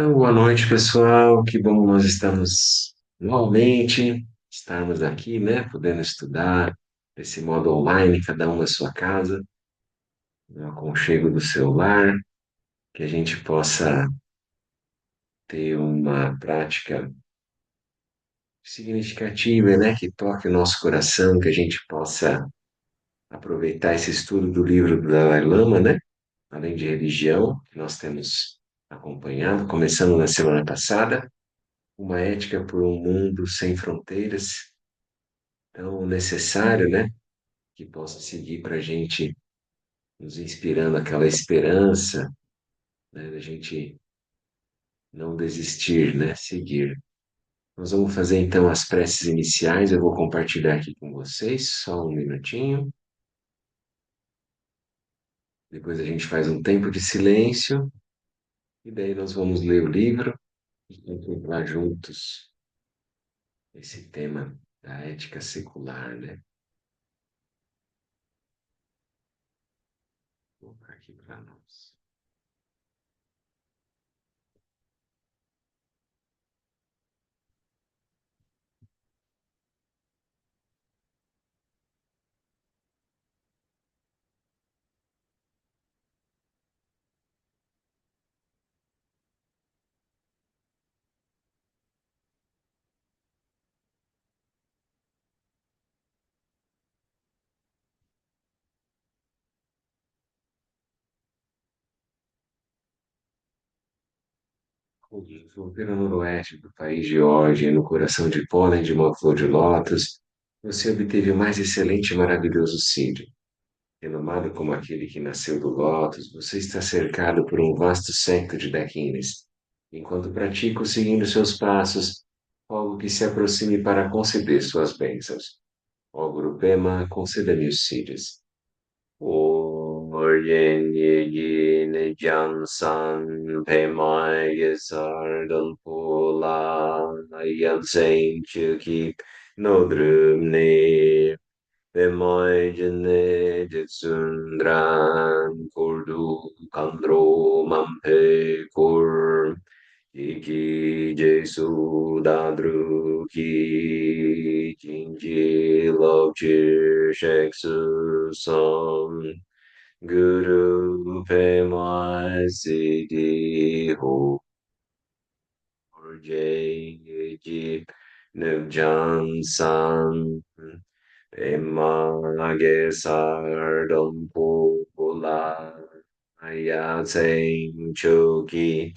Então, boa noite, pessoal. Que bom nós estamos novamente, estarmos aqui, né? Podendo estudar desse modo online, cada um na sua casa, no aconchego do celular, que a gente possa ter uma prática significativa, né? Que toque o nosso coração, que a gente possa aproveitar esse estudo do livro do Dalai Lama, né? Além de religião, que nós temos acompanhado, começando na semana passada. Uma ética por um mundo sem fronteiras, tão necessário, né? Que possa seguir para a gente, nos inspirando aquela esperança, né? Da gente não desistir, né? Seguir. Nós vamos fazer então as preces iniciais. Eu vou compartilhar aqui com vocês, só um minutinho. Depois a gente faz um tempo de silêncio e daí nós vamos ler o livro e contemplar juntos esse tema da ética secular, né? Vou colocar aqui para nós. Fronteira noroeste do país de Geórgia, no coração de pólen de uma flor de lótus, você obteve o mais excelente e maravilhoso Círio. Renomado como aquele que nasceu do lótus, você está cercado por um vasto séquito de Dakinis. Enquanto pratico seguindo seus passos, rogo que se aproxime para conceder suas bênçãos. Ó Guru Pema, conceda-me os Círios. Oryenye Jansan Pemaya Sardanpola Yansen Chuki Nodrumne Pemajane Jitsundran Kurdu Kandro Mampe Kur Iki Jesu Dadru Ki Jinji Lokchir Sheksu Som Guru Pema Siddhi Ho Jai Ji Nubjan San Pema Ge Sardam Pula Aya Tseng Choki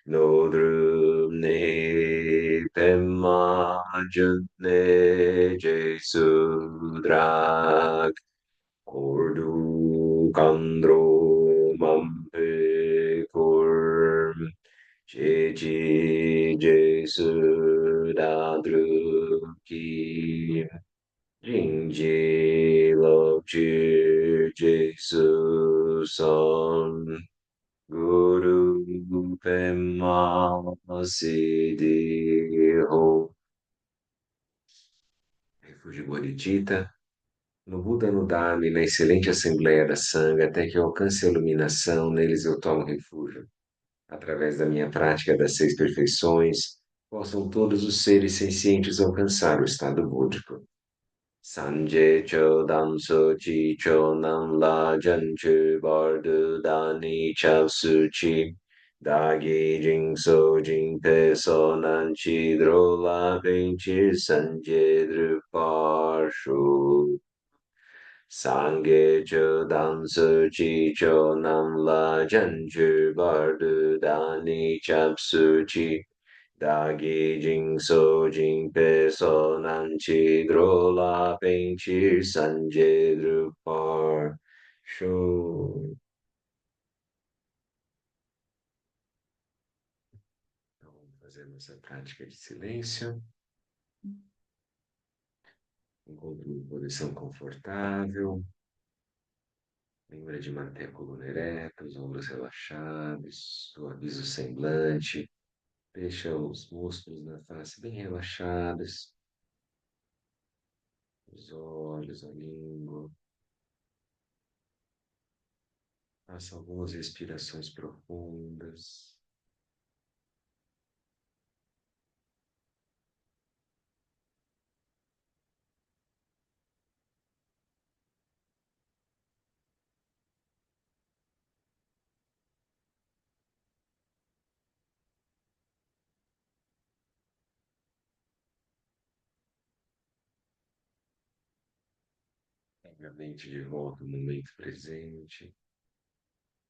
Nodru Ne Pema June Jesu Drak Ordu Kandro Mampe Kur Chechi Jesu Dadru Ki Jingji Lokchi Jesu Son Guru Pema Siddhi Ho. Refúgio Bodhicitta, no Buda, no Dharma e na excelente Assembleia da Sangha, até que eu alcance a iluminação, neles eu tomo refúgio. Através da minha prática das seis perfeições, possam todos os seres sencientes alcançar o estado búdico. Sanje Chodan Sochi Chonam La Janchu Bardu Dani Chao Suchi Dagi Jing So Jing Pe So Nan Chi Dro La Bing Chi Sanje Drupar Shu Sangye Chodan Sochi Chonam La Janchu Bardu Dani Chao Suchi Dagi Jing So Jing Pe So Nan Chi Dro La Peng Chi San Je Drupar Show. Então, vamos fazer nossa prática de silêncio. Encontre uma posição confortável. Lembra de manter a coluna ereta, os ombros relaxados, suaviza o semblante. Deixa os músculos da face bem relaxados. Os olhos, a língua. Faça algumas respirações profundas. a mente de volta ao momento presente,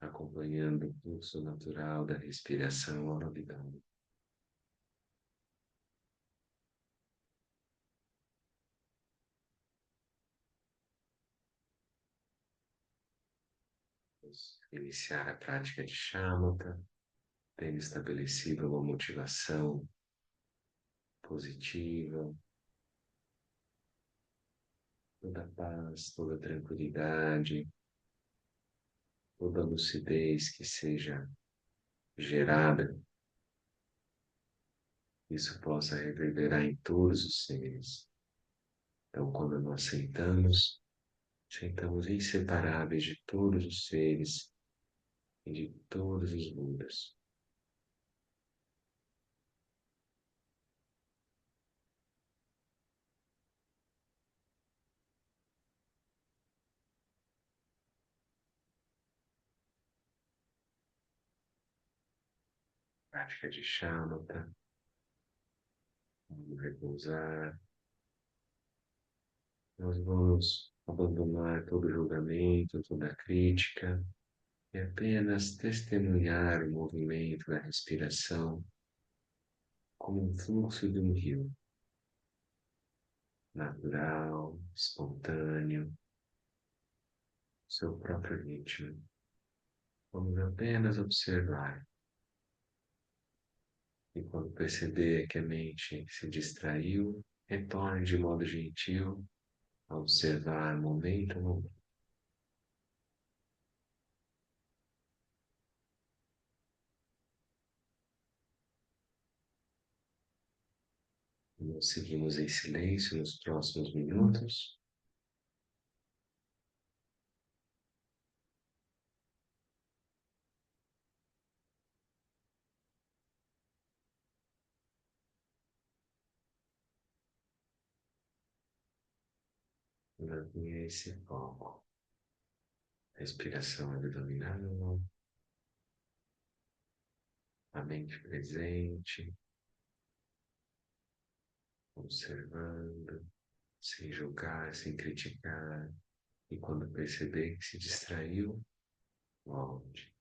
acompanhando o fluxo natural da respiração ao abdômen. Vamos iniciar a prática de shamatha, tendo estabelecido uma motivação positiva, toda a paz, toda a tranquilidade, toda a lucidez que seja gerada, isso possa reverberar em todos os seres. Então, quando nós sentamos, sentamos inseparáveis de todos os seres e de todos os Budas. Prática de shamatha, vamos repousar, nós vamos abandonar todo julgamento, toda crítica e apenas testemunhar o movimento da respiração como um fluxo de um rio, natural, espontâneo, seu próprio ritmo. Vamos apenas observar. E quando perceber que a mente se distraiu, retorne de modo gentil a observar momento a momento. Nós seguimos em silêncio nos próximos minutos. Mantenha esse foco. Respiração abdominal, a mente presente, observando, sem julgar, sem criticar. E quando perceber que se distraiu, volte.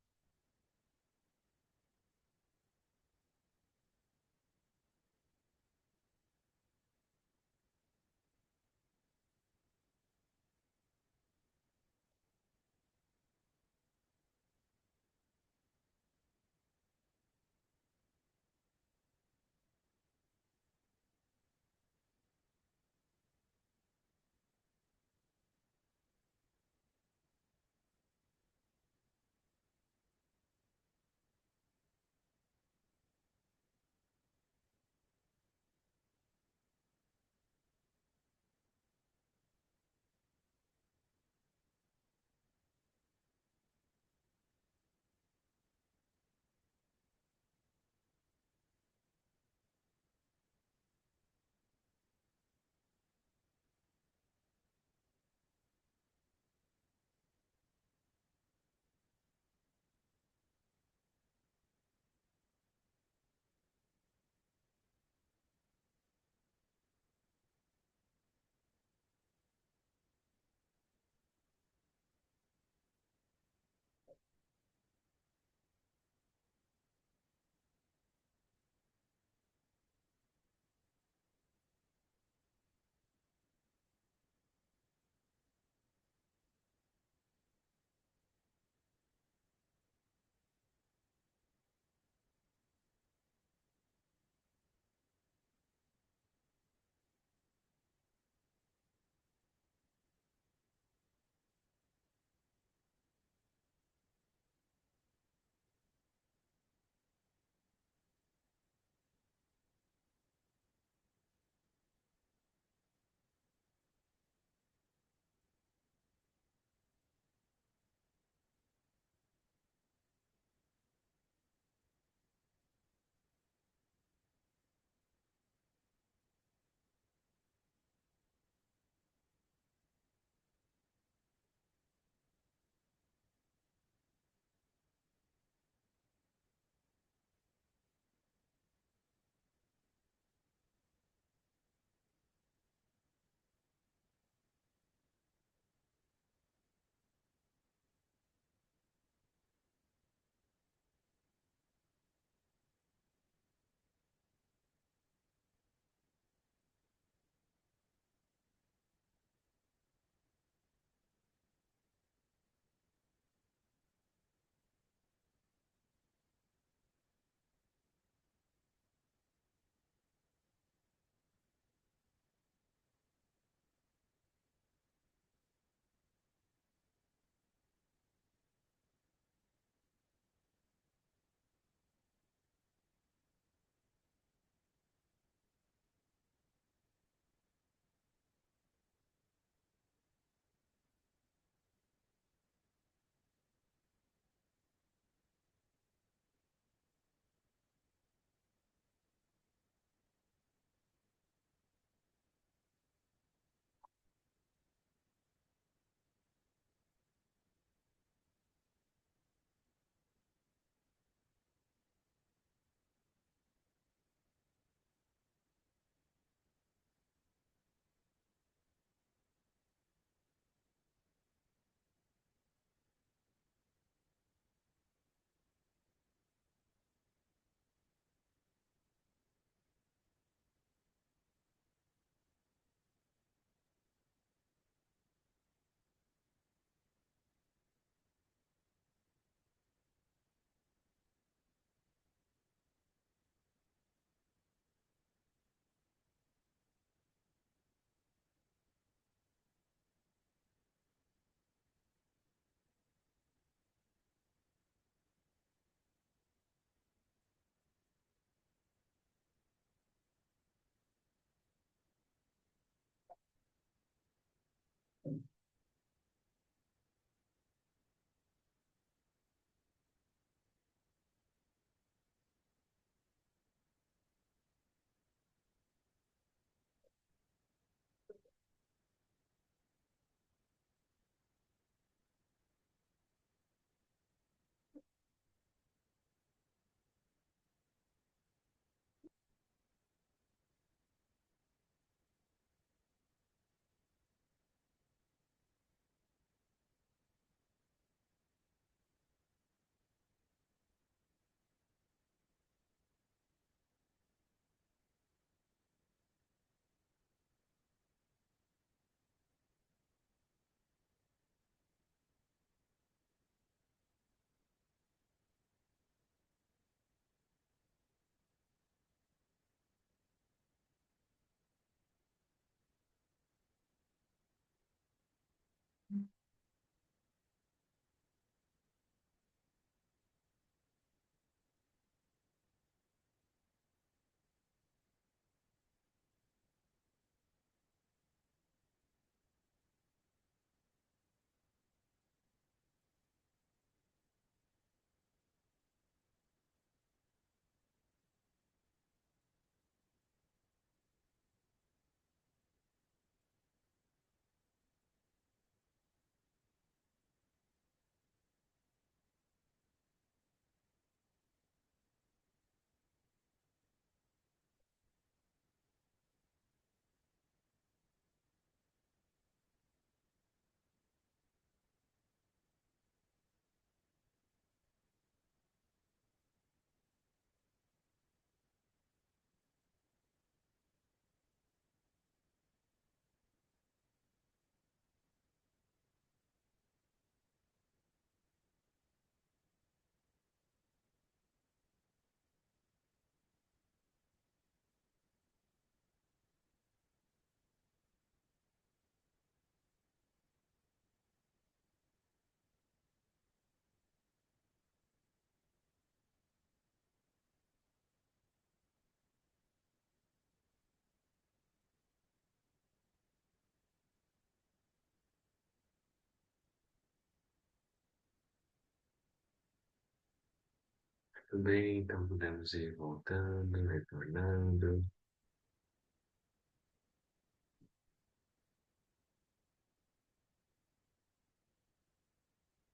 Tudo bem, então podemos ir voltando, retornando.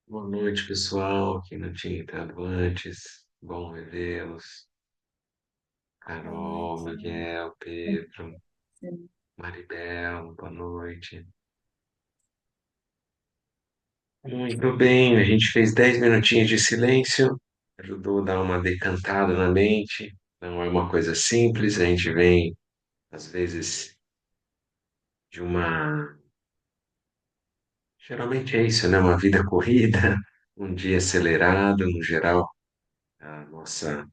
Boa noite, pessoal, que não tinha entrado antes. Bom revê-los. Boa Carol, noite. Miguel, Pedro, Maribel, boa noite. Muito bem, a gente fez 10 minutinhos de silêncio, ajudou a dar uma decantada na mente. Não é uma coisa simples, a gente vem, às vezes, de uma. Geralmente é isso, né? Uma vida corrida, um dia acelerado, no geral, a nossa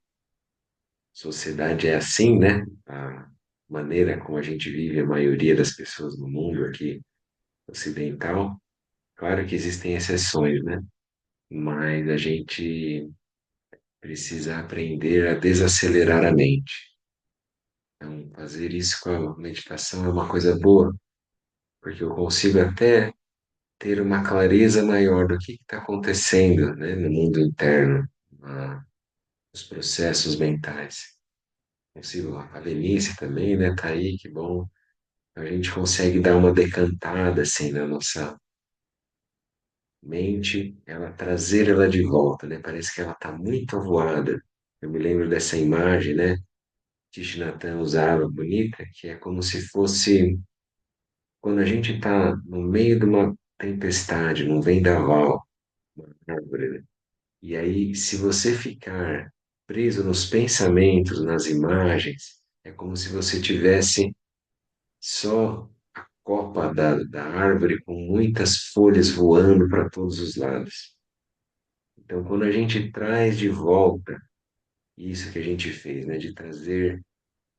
sociedade é assim, né? A maneira como a gente vive, a maioria das pessoas no mundo aqui ocidental. Claro que existem exceções, né? Mas a gente precisa aprender a desacelerar a mente. Então, fazer isso com a meditação é uma coisa boa, porque eu consigo até ter uma clareza maior do que está acontecendo, né, no mundo interno, nos processos mentais. Consigo, a velhice também, né, tá aí, que bom. A gente consegue dar uma decantada, assim, na nossa mente, ela trazer ela de volta, né, parece que ela está muito avoada. Eu me lembro dessa imagem, né, Thich Nhat Hanh usava, bonita, que é como se fosse quando a gente está no meio de uma tempestade, num vendaval, árvore, né? E aí, se você ficar preso nos pensamentos, nas imagens, é como se você tivesse só a copa da árvore com muitas folhas voando para todos os lados. Então, quando a gente traz de volta isso que a gente fez, né, de trazer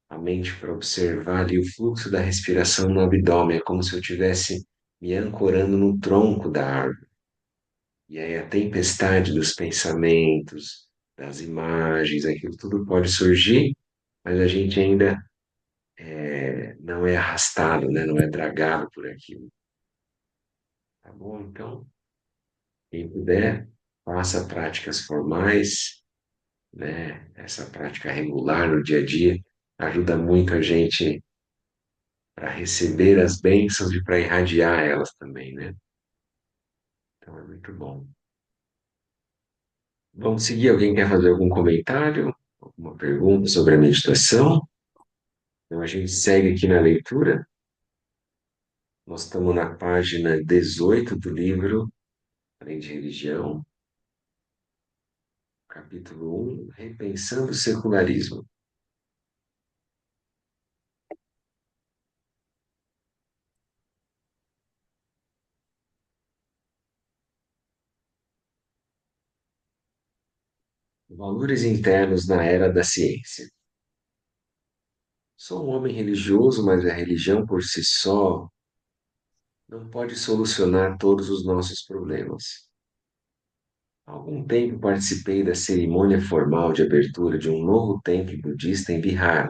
a mente para observar ali o fluxo da respiração no abdômen, é como se eu tivesse me ancorando no tronco da árvore. E aí a tempestade dos pensamentos, das imagens, aquilo tudo pode surgir, mas a gente ainda não é arrastado, né? Não é dragado por aquilo. Tá bom? Então, quem puder, faça práticas formais, né? Essa prática regular no dia a dia ajuda muito a gente para receber as bênçãos e para irradiar elas também, né? Então é muito bom. Vamos seguir. Alguém quer fazer algum comentário? Alguma pergunta sobre a meditação? Então a gente segue aqui na leitura. Nós estamos na página 18 do livro Além de Religião, capítulo 1, Repensando o Secularismo. Valores internos na era da ciência. Sou um homem religioso, mas a religião por si só não pode solucionar todos os nossos problemas. Há algum tempo participei da cerimônia formal de abertura de um novo templo budista em Bihar,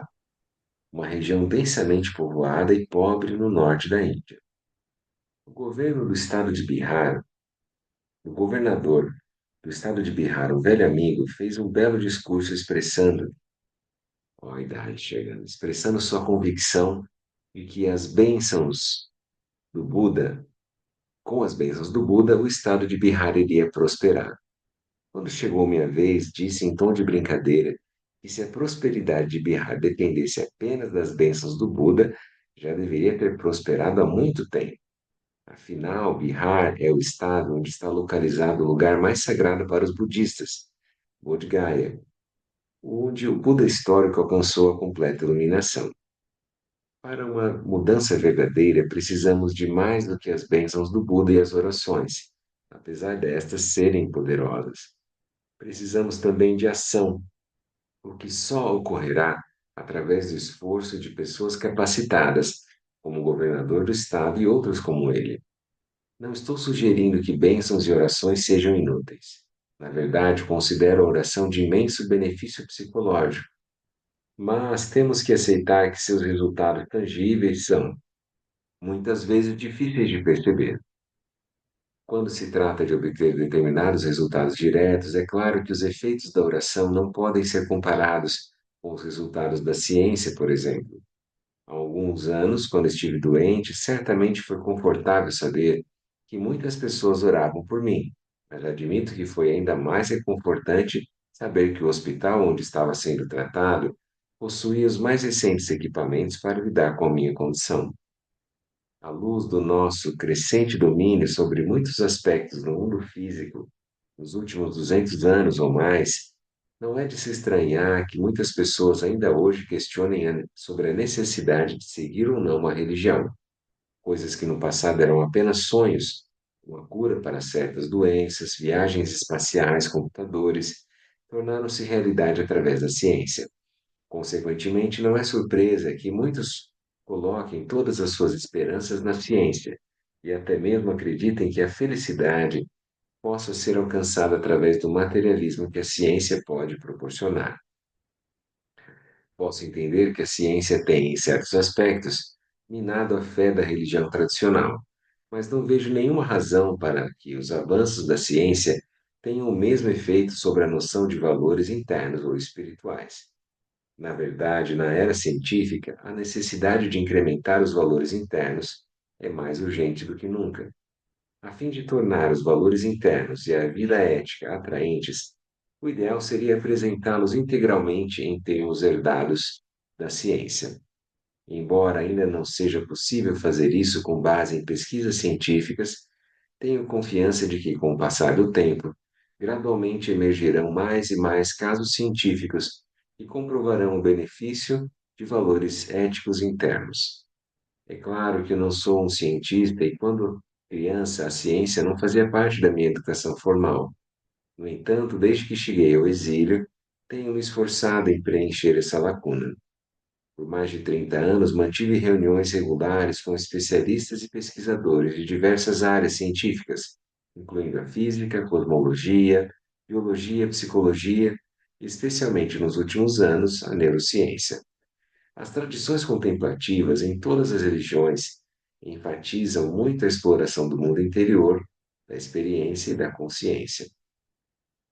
uma região densamente povoada e pobre no norte da Índia. O governo do estado de Bihar, o governador do estado de Bihar, um velho amigo, fez um belo discurso ó, a idade chegando, expressando sua convicção de que com as bênçãos do Buda, o estado de Bihar iria prosperar. Quando chegou minha vez, disse em tom de brincadeira que se a prosperidade de Bihar dependesse apenas das bênçãos do Buda, já deveria ter prosperado há muito tempo. Afinal, Bihar é o estado onde está localizado o lugar mais sagrado para os budistas, Bodh Gaya, onde o Buda histórico alcançou a completa iluminação. Para uma mudança verdadeira, precisamos de mais do que as bênçãos do Buda e as orações, apesar destas serem poderosas. Precisamos também de ação, o que só ocorrerá através do esforço de pessoas capacitadas, como o governador do estado e outros como ele. Não estou sugerindo que bênçãos e orações sejam inúteis. Na verdade, considero a oração de imenso benefício psicológico, mas temos que aceitar que seus resultados tangíveis são, muitas vezes, difíceis de perceber. Quando se trata de obter determinados resultados diretos, é claro que os efeitos da oração não podem ser comparados com os resultados da ciência, por exemplo. Há alguns anos, quando estive doente, certamente foi confortável saber que muitas pessoas oravam por mim, mas admito que foi ainda mais reconfortante saber que o hospital onde estava sendo tratado possuía os mais recentes equipamentos para lidar com a minha condição. À luz do nosso crescente domínio sobre muitos aspectos do mundo físico nos últimos 200 anos ou mais, não é de se estranhar que muitas pessoas ainda hoje questionem sobre a necessidade de seguir ou não uma religião, coisas que no passado eram apenas sonhos, uma cura para certas doenças, viagens espaciais, computadores, tornaram-se realidade através da ciência. Consequentemente, não é surpresa que muitos coloquem todas as suas esperanças na ciência e até mesmo acreditem que a felicidade possa ser alcançada através do materialismo que a ciência pode proporcionar. Posso entender que a ciência tem, em certos aspectos, minado a fé da religião tradicional, mas não vejo nenhuma razão para que os avanços da ciência tenham o mesmo efeito sobre a noção de valores internos ou espirituais. Na verdade, na era científica, a necessidade de incrementar os valores internos é mais urgente do que nunca. A fim de tornar os valores internos e a vida ética atraentes, o ideal seria apresentá-los integralmente em termos herdados da ciência. Embora ainda não seja possível fazer isso com base em pesquisas científicas, tenho confiança de que, com o passar do tempo, gradualmente emergirão mais e mais casos científicos que comprovarão o benefício de valores éticos internos. É claro que eu não sou um cientista e, quando criança, a ciência não fazia parte da minha educação formal. No entanto, desde que cheguei ao exílio, tenho me esforçado em preencher essa lacuna. Por mais de 30 anos, mantive reuniões regulares com especialistas e pesquisadores de diversas áreas científicas, incluindo a física, cosmologia, biologia, psicologia e, especialmente nos últimos anos, a neurociência. As tradições contemplativas em todas as religiões enfatizam muito a exploração do mundo interior, da experiência e da consciência.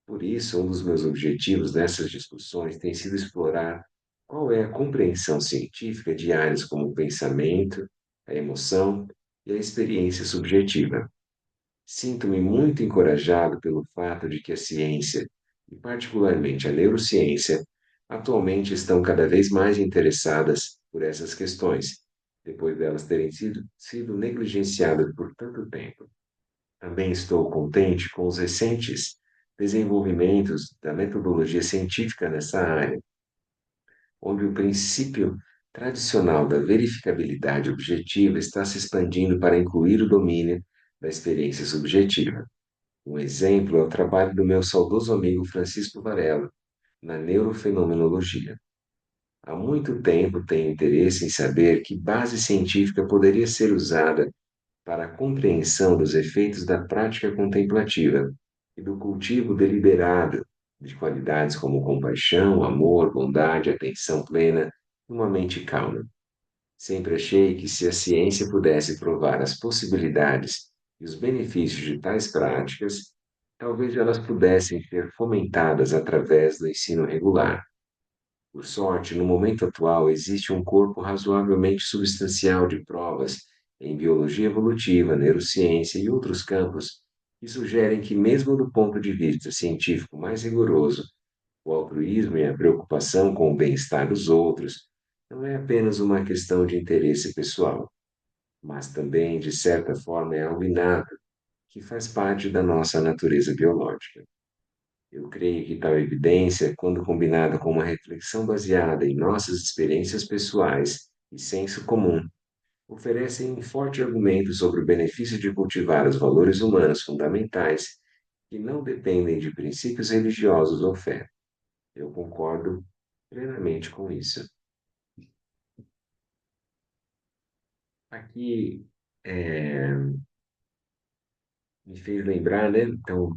Por isso, um dos meus objetivos nessas discussões tem sido explorar qual é a compreensão científica de áreas como o pensamento, a emoção e a experiência subjetiva. Sinto-me muito encorajado pelo fato de que a ciência, e particularmente a neurociência, atualmente estão cada vez mais interessadas por essas questões, depois delas terem sido negligenciadas por tanto tempo. Também estou contente com os recentes desenvolvimentos da metodologia científica nessa área, onde o princípio tradicional da verificabilidade objetiva está se expandindo para incluir o domínio da experiência subjetiva. Um exemplo é o trabalho do meu saudoso amigo Francisco Varela, na neurofenomenologia. Há muito tempo tenho interesse em saber que base científica poderia ser usada para a compreensão dos efeitos da prática contemplativa e do cultivo deliberado de qualidades como compaixão, amor, bondade, atenção plena e uma mente calma. Sempre achei que, se a ciência pudesse provar as possibilidades e os benefícios de tais práticas, talvez elas pudessem ser fomentadas através do ensino regular. Por sorte, no momento atual existe um corpo razoavelmente substancial de provas em biologia evolutiva, neurociência e outros campos que sugerem que, mesmo do ponto de vista científico mais rigoroso, o altruísmo e a preocupação com o bem-estar dos outros não é apenas uma questão de interesse pessoal, mas também, de certa forma, é algo inato que faz parte da nossa natureza biológica. Eu creio que tal evidência, quando combinada com uma reflexão baseada em nossas experiências pessoais e senso comum, oferecem um forte argumento sobre o benefício de cultivar os valores humanos fundamentais que não dependem de princípios religiosos ou fé. Eu concordo plenamente com isso. Aqui me fez lembrar, né? Então,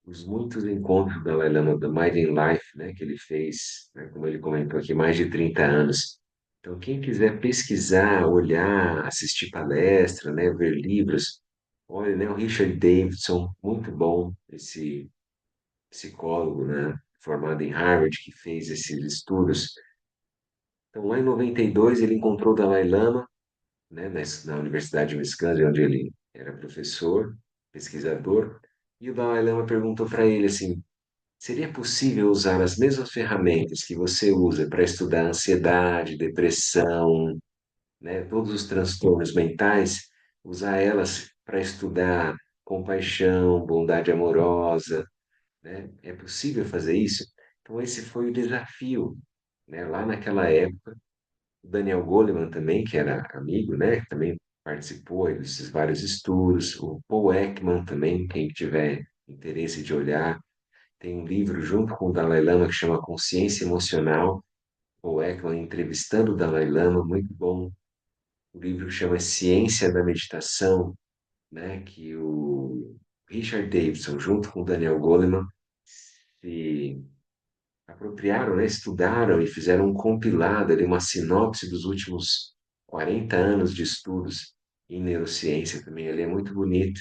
os muitos encontros do Dalai Lama da Mind in Life, né, que ele fez, né, como ele comentou aqui, mais de 30 anos. Então, quem quiser pesquisar, olhar, assistir palestra, né, ver livros, Olha, né, o Richard Davidson, muito bom, esse psicólogo, né, formado em Harvard, que fez esses estudos. Então, lá em 92, ele encontrou o Dalai Lama, né, na Universidade de Wisconsin, onde ele era professor, pesquisador, e o Dalai Lama perguntou para ele assim: seria possível usar as mesmas ferramentas que você usa para estudar ansiedade, depressão, né, todos os transtornos mentais, usar elas para estudar compaixão, bondade amorosa, né? É possível fazer isso? Então esse foi o desafio, né? Lá naquela época, o Daniel Goleman também, que era amigo, né, que também participou aí desses vários estudos, o Paul Ekman também, quem tiver interesse de olhar, tem um livro junto com o Dalai Lama que chama Consciência Emocional, Paul Ekman entrevistando o Dalai Lama, muito bom. O livro que chama Ciência da Meditação, né, que o Richard Davidson, junto com o Daniel Goleman, se apropriaram, né, estudaram e fizeram um compilado, ali, uma sinopse dos últimos 40 anos de estudos em neurociência também. Ele é muito bonito,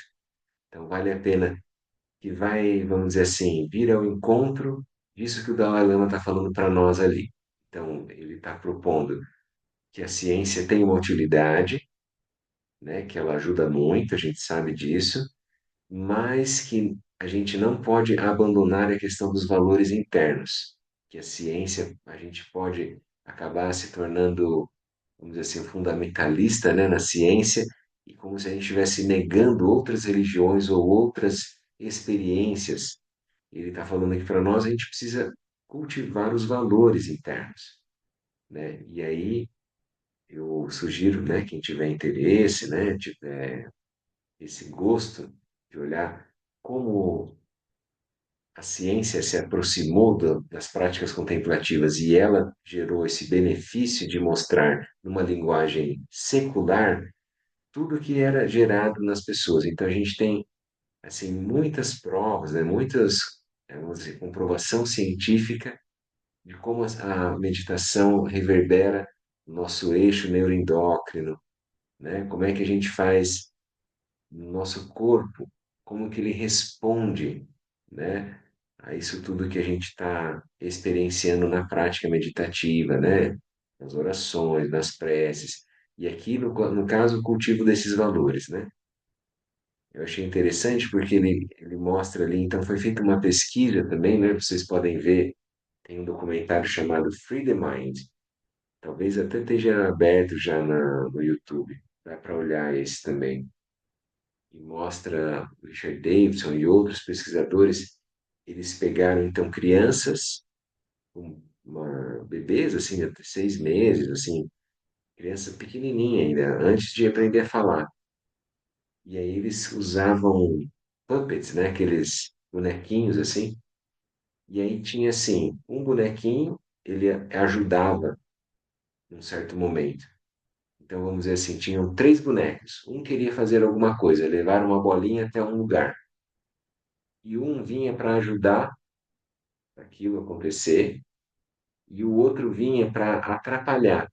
então vale a pena, que vai, vamos dizer assim, vir ao encontro disso que o Dalai Lama está falando para nós ali. Então, ele está propondo que a ciência tem uma utilidade, né, que ela ajuda muito, a gente sabe disso, mas que a gente não pode abandonar a questão dos valores internos, que a ciência, a gente pode acabar se tornando, vamos dizer assim, um fundamentalista, né, na ciência, e como se a gente estivesse negando outras religiões ou outras experiências. Ele está falando aqui para nós, a gente precisa cultivar os valores internos, né? E aí eu sugiro, né, quem tiver interesse, né, tiver esse gosto de olhar como a ciência se aproximou das práticas contemplativas e ela gerou esse benefício de mostrar numa linguagem secular tudo que era gerado nas pessoas. Então a gente tem assim muitas provas, né, muitas, vamos dizer, comprovação científica de como a meditação reverbera o nosso eixo neuroendócrino, né? Como é que a gente faz no nosso corpo, como que ele responde, né, a isso tudo que a gente está experienciando na prática meditativa, né, nas orações, nas preces, e aqui no caso o cultivo desses valores, né. Eu achei interessante porque ele mostra ali, então foi feita uma pesquisa também, né, vocês podem ver, tem um documentário chamado Free the Mind, talvez até esteja aberto já no YouTube, dá para olhar esse também e mostra o Richard Davidson e outros pesquisadores, eles pegaram então crianças, bebês assim, até 6 meses, assim, criança pequenininha ainda, antes de aprender a falar. E aí eles usavam puppets, né, aqueles bonequinhos assim. E aí tinha assim, um bonequinho, ele ajudava num certo momento. Então vamos dizer assim, tinham três bonecos. Um queria fazer alguma coisa, levar uma bolinha até um lugar. E um vinha para ajudar aquilo acontecer, e o outro vinha para atrapalhar.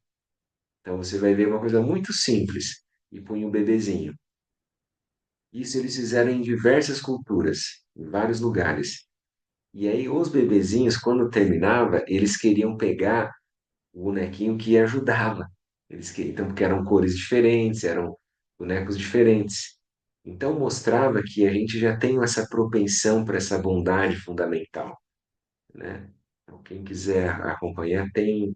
Então você vai ver uma coisa muito simples e punha um bebezinho. Isso eles fizeram em diversas culturas, em vários lugares. E aí os bebezinhos, quando terminava, eles queriam pegar o bonequinho que ajudava. Eles queriam, então, porque eram cores diferentes, eram bonecos diferentes. Então mostrava que a gente já tem essa propensão para essa bondade fundamental, né? Então, quem quiser acompanhar, tem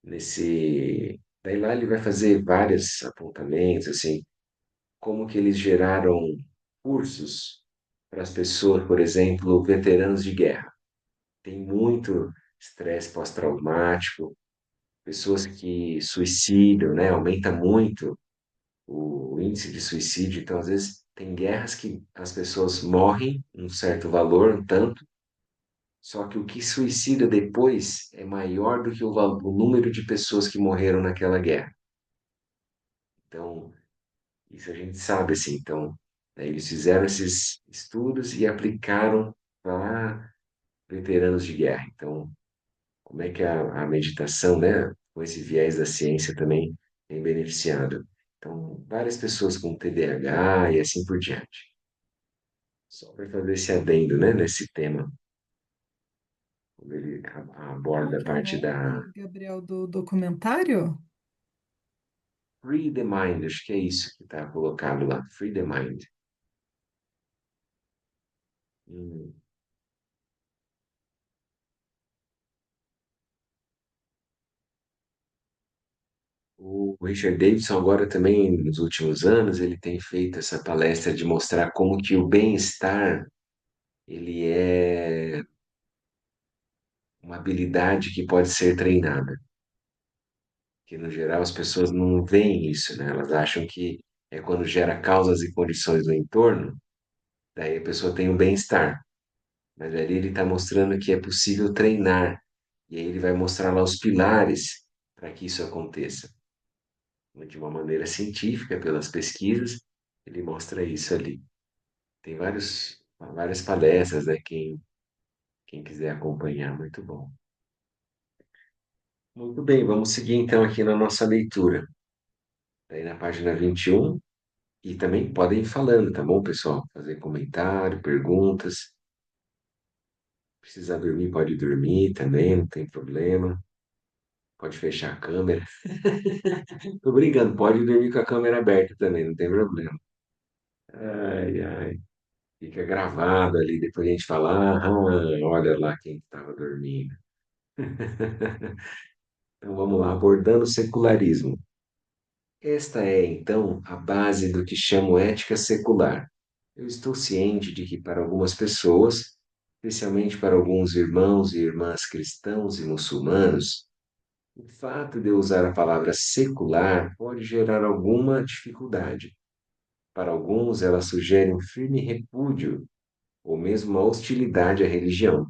nesse. Daí lá ele vai fazer vários apontamentos, assim, como que eles geraram cursos para as pessoas, por exemplo, veteranos de guerra. Tem muito estresse pós-traumático, pessoas que suicidam, né? Aumenta muito o índice de suicídio. Então, às vezes, tem guerras que as pessoas morrem um certo valor, um tanto, só que o que suicida depois é maior do que o número de pessoas que morreram naquela guerra. Então, isso a gente sabe assim. Então, né, eles fizeram esses estudos e aplicaram para veteranos de guerra. Então, como é que a meditação, né, com esse viés da ciência também tem beneficiado? Então, várias pessoas com TDAH e assim por diante. Só para fazer esse adendo, né, nesse tema, quando ele Como aborda a que é o parte da nome, Gabriel, do documentário? Free the Mind, acho que é isso que está colocado lá, Free the Mind. Hum. O Richard Davidson agora também, nos últimos anos, ele tem feito essa palestra de mostrar como que o bem-estar, ele é uma habilidade que pode ser treinada. Que no geral as pessoas não veem isso, né? Elas acham que é quando gera causas e condições do entorno, daí a pessoa tem o bem-estar. Mas ali ele está mostrando que é possível treinar. E aí ele vai mostrar lá os pilares para que isso aconteça. De uma maneira científica, pelas pesquisas, ele mostra isso ali. Tem várias palestras, né? Quem quiser acompanhar, muito bom. Muito bem, vamos seguir então aqui na nossa leitura. Daí na página 21, e também podem ir falando, tá bom, pessoal? Fazer comentário, perguntas. Precisar dormir, pode dormir também, não tem problema. Pode fechar a câmera. Tô brincando, pode dormir com a câmera aberta também, não tem problema. Ai, ai. Fica gravado ali, depois a gente fala, ah, olha lá quem estava dormindo. Então vamos lá, abordando o secularismo. Esta é, então, a base do que chamo ética secular. Eu estou ciente de que, para algumas pessoas, especialmente para alguns irmãos e irmãs cristãos e muçulmanos, o fato de eu usar a palavra secular pode gerar alguma dificuldade. Para alguns, ela sugere um firme repúdio ou mesmo uma hostilidade à religião.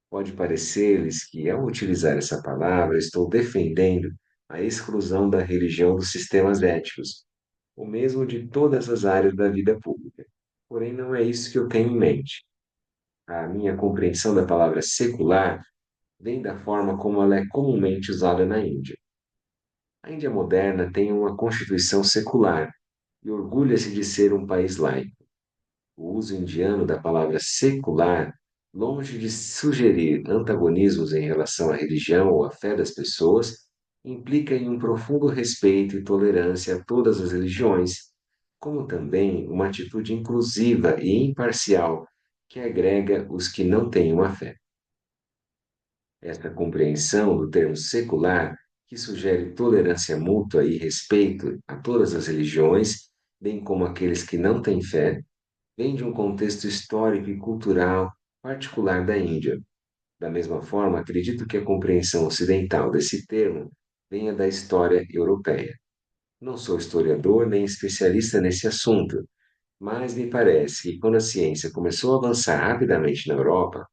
Pode parecer-lhes que, ao utilizar essa palavra, estou defendendo a exclusão da religião dos sistemas éticos, ou mesmo de todas as áreas da vida pública. Porém, não é isso que eu tenho em mente. A minha compreensão da palavra secular vem da forma como ela é comumente usada na Índia. A Índia moderna tem uma constituição secular e orgulha-se de ser um país laico. O uso indiano da palavra secular, longe de sugerir antagonismos em relação à religião ou à fé das pessoas, implica em um profundo respeito e tolerância a todas as religiões, como também uma atitude inclusiva e imparcial que agrega os que não têm uma fé. Esta compreensão do termo secular, que sugere tolerância mútua e respeito a todas as religiões, bem como aqueles que não têm fé, vem de um contexto histórico e cultural particular da Índia. Da mesma forma, acredito que a compreensão ocidental desse termo venha da história europeia. Não sou historiador nem especialista nesse assunto, mas me parece que quando a ciência começou a avançar rapidamente na Europa,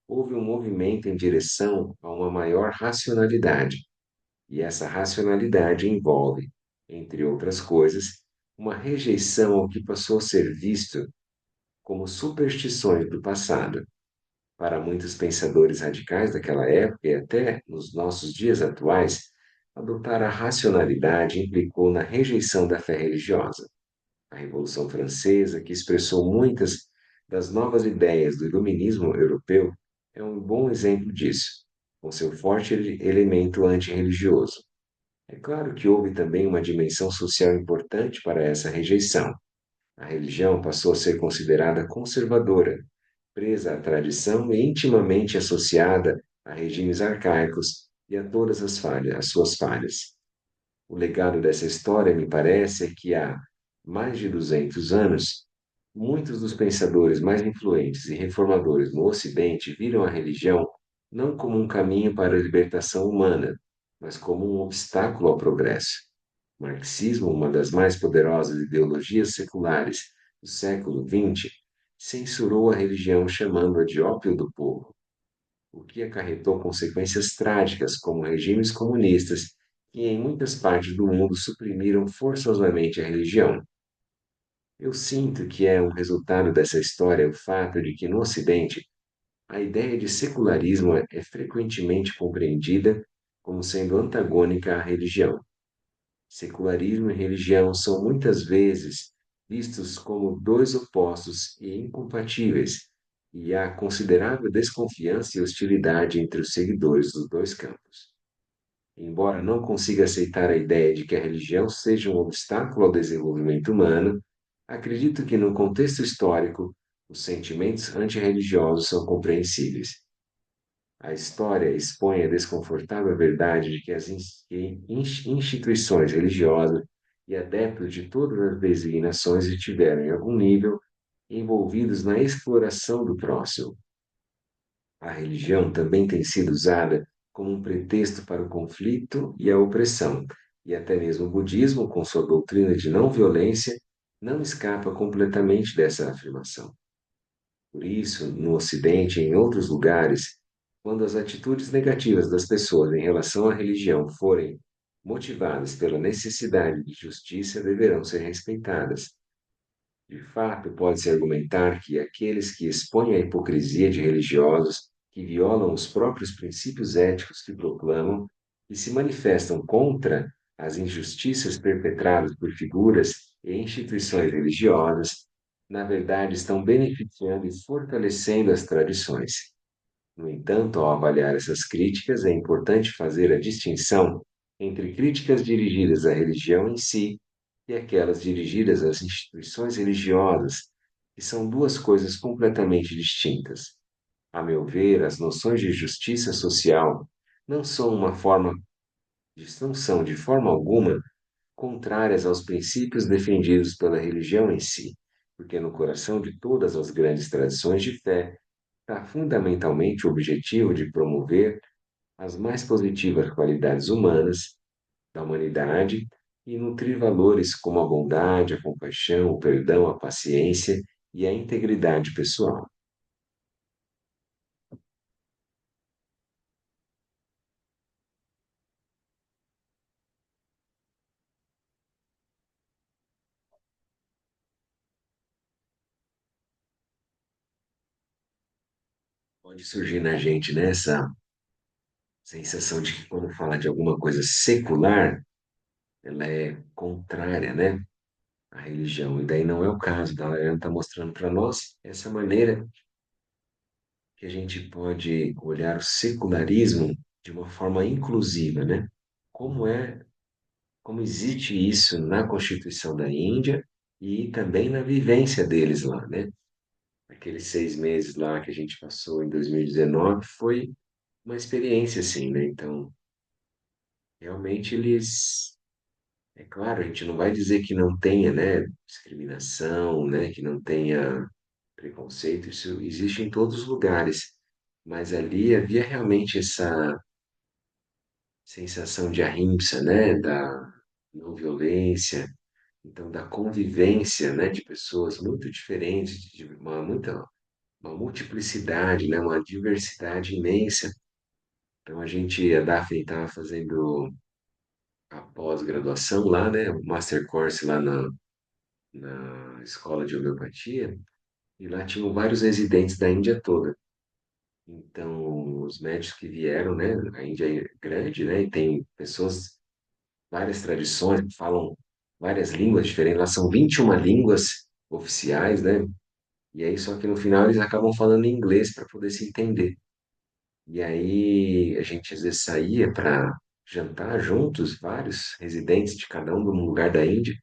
houve um movimento em direção a uma maior racionalidade, e essa racionalidade envolve, entre outras coisas, uma rejeição ao que passou a ser visto como superstições do passado. Para muitos pensadores radicais daquela época e até nos nossos dias atuais, adotar a racionalidade implicou na rejeição da fé religiosa. A Revolução Francesa, que expressou muitas das novas ideias do iluminismo europeu, é um bom exemplo disso, com seu forte elemento antirreligioso. É claro que houve também uma dimensão social importante para essa rejeição. A religião passou a ser considerada conservadora, presa à tradição e intimamente associada a regimes arcaicos e a todas as suas falhas. O legado dessa história, me parece, é que há mais de 200 anos, muitos dos pensadores mais influentes e reformadores no Ocidente viram a religião não como um caminho para a libertação humana, mas como um obstáculo ao progresso. O marxismo, uma das mais poderosas ideologias seculares do século XX, censurou a religião chamando-a de ópio do povo, o que acarretou consequências trágicas, como regimes comunistas que em muitas partes do mundo suprimiram forçosamente a religião. Eu sinto que é um resultado dessa história o fato de que no Ocidente a ideia de secularismo é frequentemente compreendida como sendo antagônica à religião. Secularismo e religião são muitas vezes vistos como dois opostos e incompatíveis, e há considerável desconfiança e hostilidade entre os seguidores dos dois campos. Embora não consiga aceitar a ideia de que a religião seja um obstáculo ao desenvolvimento humano, acredito que, no contexto histórico, os sentimentos antirreligiosos são compreensíveis. A história expõe a desconfortável verdade de que as instituições religiosas e adeptos de todas as designações estiveram, em algum nível, envolvidos na exploração do próximo. A religião também tem sido usada como um pretexto para o conflito e a opressão, e até mesmo o budismo, com sua doutrina de não violência, não escapa completamente dessa afirmação. Por isso, no Ocidente e em outros lugares, quando as atitudes negativas das pessoas em relação à religião forem motivadas pela necessidade de justiça, deverão ser respeitadas. De fato, pode-se argumentar que aqueles que expõem a hipocrisia de religiosos que violam os próprios princípios éticos que proclamam e se manifestam contra as injustiças perpetradas por figuras e instituições religiosas, na verdade, estão beneficiando e fortalecendo as tradições. No entanto, ao avaliar essas críticas, é importante fazer a distinção entre críticas dirigidas à religião em si e aquelas dirigidas às instituições religiosas, que são duas coisas completamente distintas. A meu ver, as noções de justiça social não são não são de forma alguma contrárias aos princípios defendidos pela religião em si, porque no coração de todas as grandes tradições de fé está fundamentalmente o objetivo de promover as mais positivas qualidades humanas da humanidade e nutrir valores como a bondade, a compaixão, o perdão, a paciência e a integridade pessoal. Pode surgir na gente, né, essa sensação de que quando fala de alguma coisa secular, ela é contrária, né, à religião. E daí não é o caso. Ela está mostrando para nós essa maneira que a gente pode olhar o secularismo de uma forma inclusiva, né? Como é, como existe isso na Constituição da Índia e também na vivência deles lá, né? Aqueles 6 meses lá que a gente passou em 2019 foi uma experiência assim, né? Então, realmente eles, é claro, a gente não vai dizer que não tenha, né, discriminação, né, que não tenha preconceito, isso existe em todos os lugares, mas ali havia realmente essa sensação de ahimsa, né, da não violência, então da convivência, né, de pessoas muito diferentes, de uma multiplicidade, né, uma diversidade imensa. Então a Daphne estava fazendo a pós-graduação lá, né, o Master Course lá na escola de homeopatia, e lá tinham vários residentes da Índia toda. Então, os médicos que vieram, né, a Índia é grande, né, e tem pessoas, várias tradições, que falam várias línguas diferentes, lá são 21 línguas oficiais, né, e aí só que no final eles acabam falando inglês para poder se entender. E aí a gente às vezes saía para jantar juntos, vários residentes de cada um de um lugar da Índia,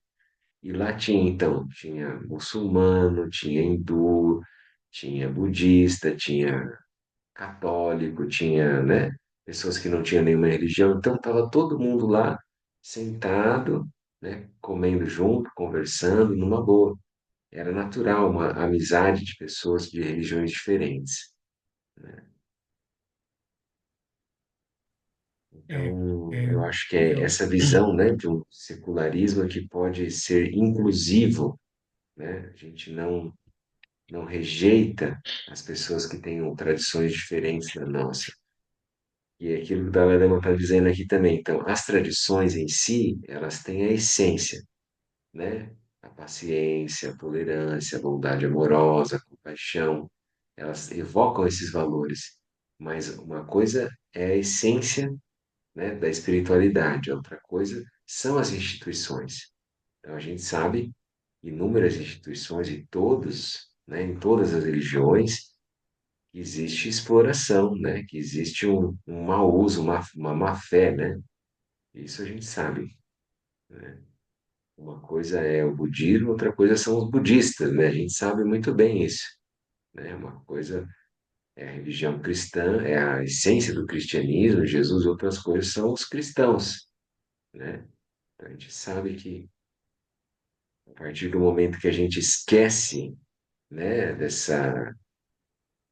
e lá tinha então, tinha muçulmano, tinha hindu, tinha budista, tinha católico, tinha, né, pessoas que não tinham nenhuma religião, então estava todo mundo lá sentado, né, comendo junto, conversando, numa boa. Era natural uma amizade de pessoas de religiões diferentes. É, Então, é, eu acho que é eu, essa visão, né, de um secularismo que pode ser inclusivo, né? A gente não rejeita as pessoas que tenham tradições diferentes da nossa. E é aquilo que o Dalai Lama está dizendo aqui também. Então, as tradições em si, elas têm a essência, né? A paciência, a tolerância, a bondade amorosa, a compaixão, elas evocam esses valores. Mas uma coisa é a essência, né, da espiritualidade, outra coisa são as instituições. Então, a gente sabe inúmeras instituições e todos, né, em todas as religiões, que existe exploração, né, que existe um mau uso, uma má fé, né? Isso a gente sabe. Uma coisa é o budismo, outra coisa são os budistas, né? A gente sabe muito bem isso, né? Uma coisa é a religião cristã, é a essência do cristianismo, Jesus, outras coisas são os cristãos, né? Então, a gente sabe que a partir do momento que a gente esquece, né, dessa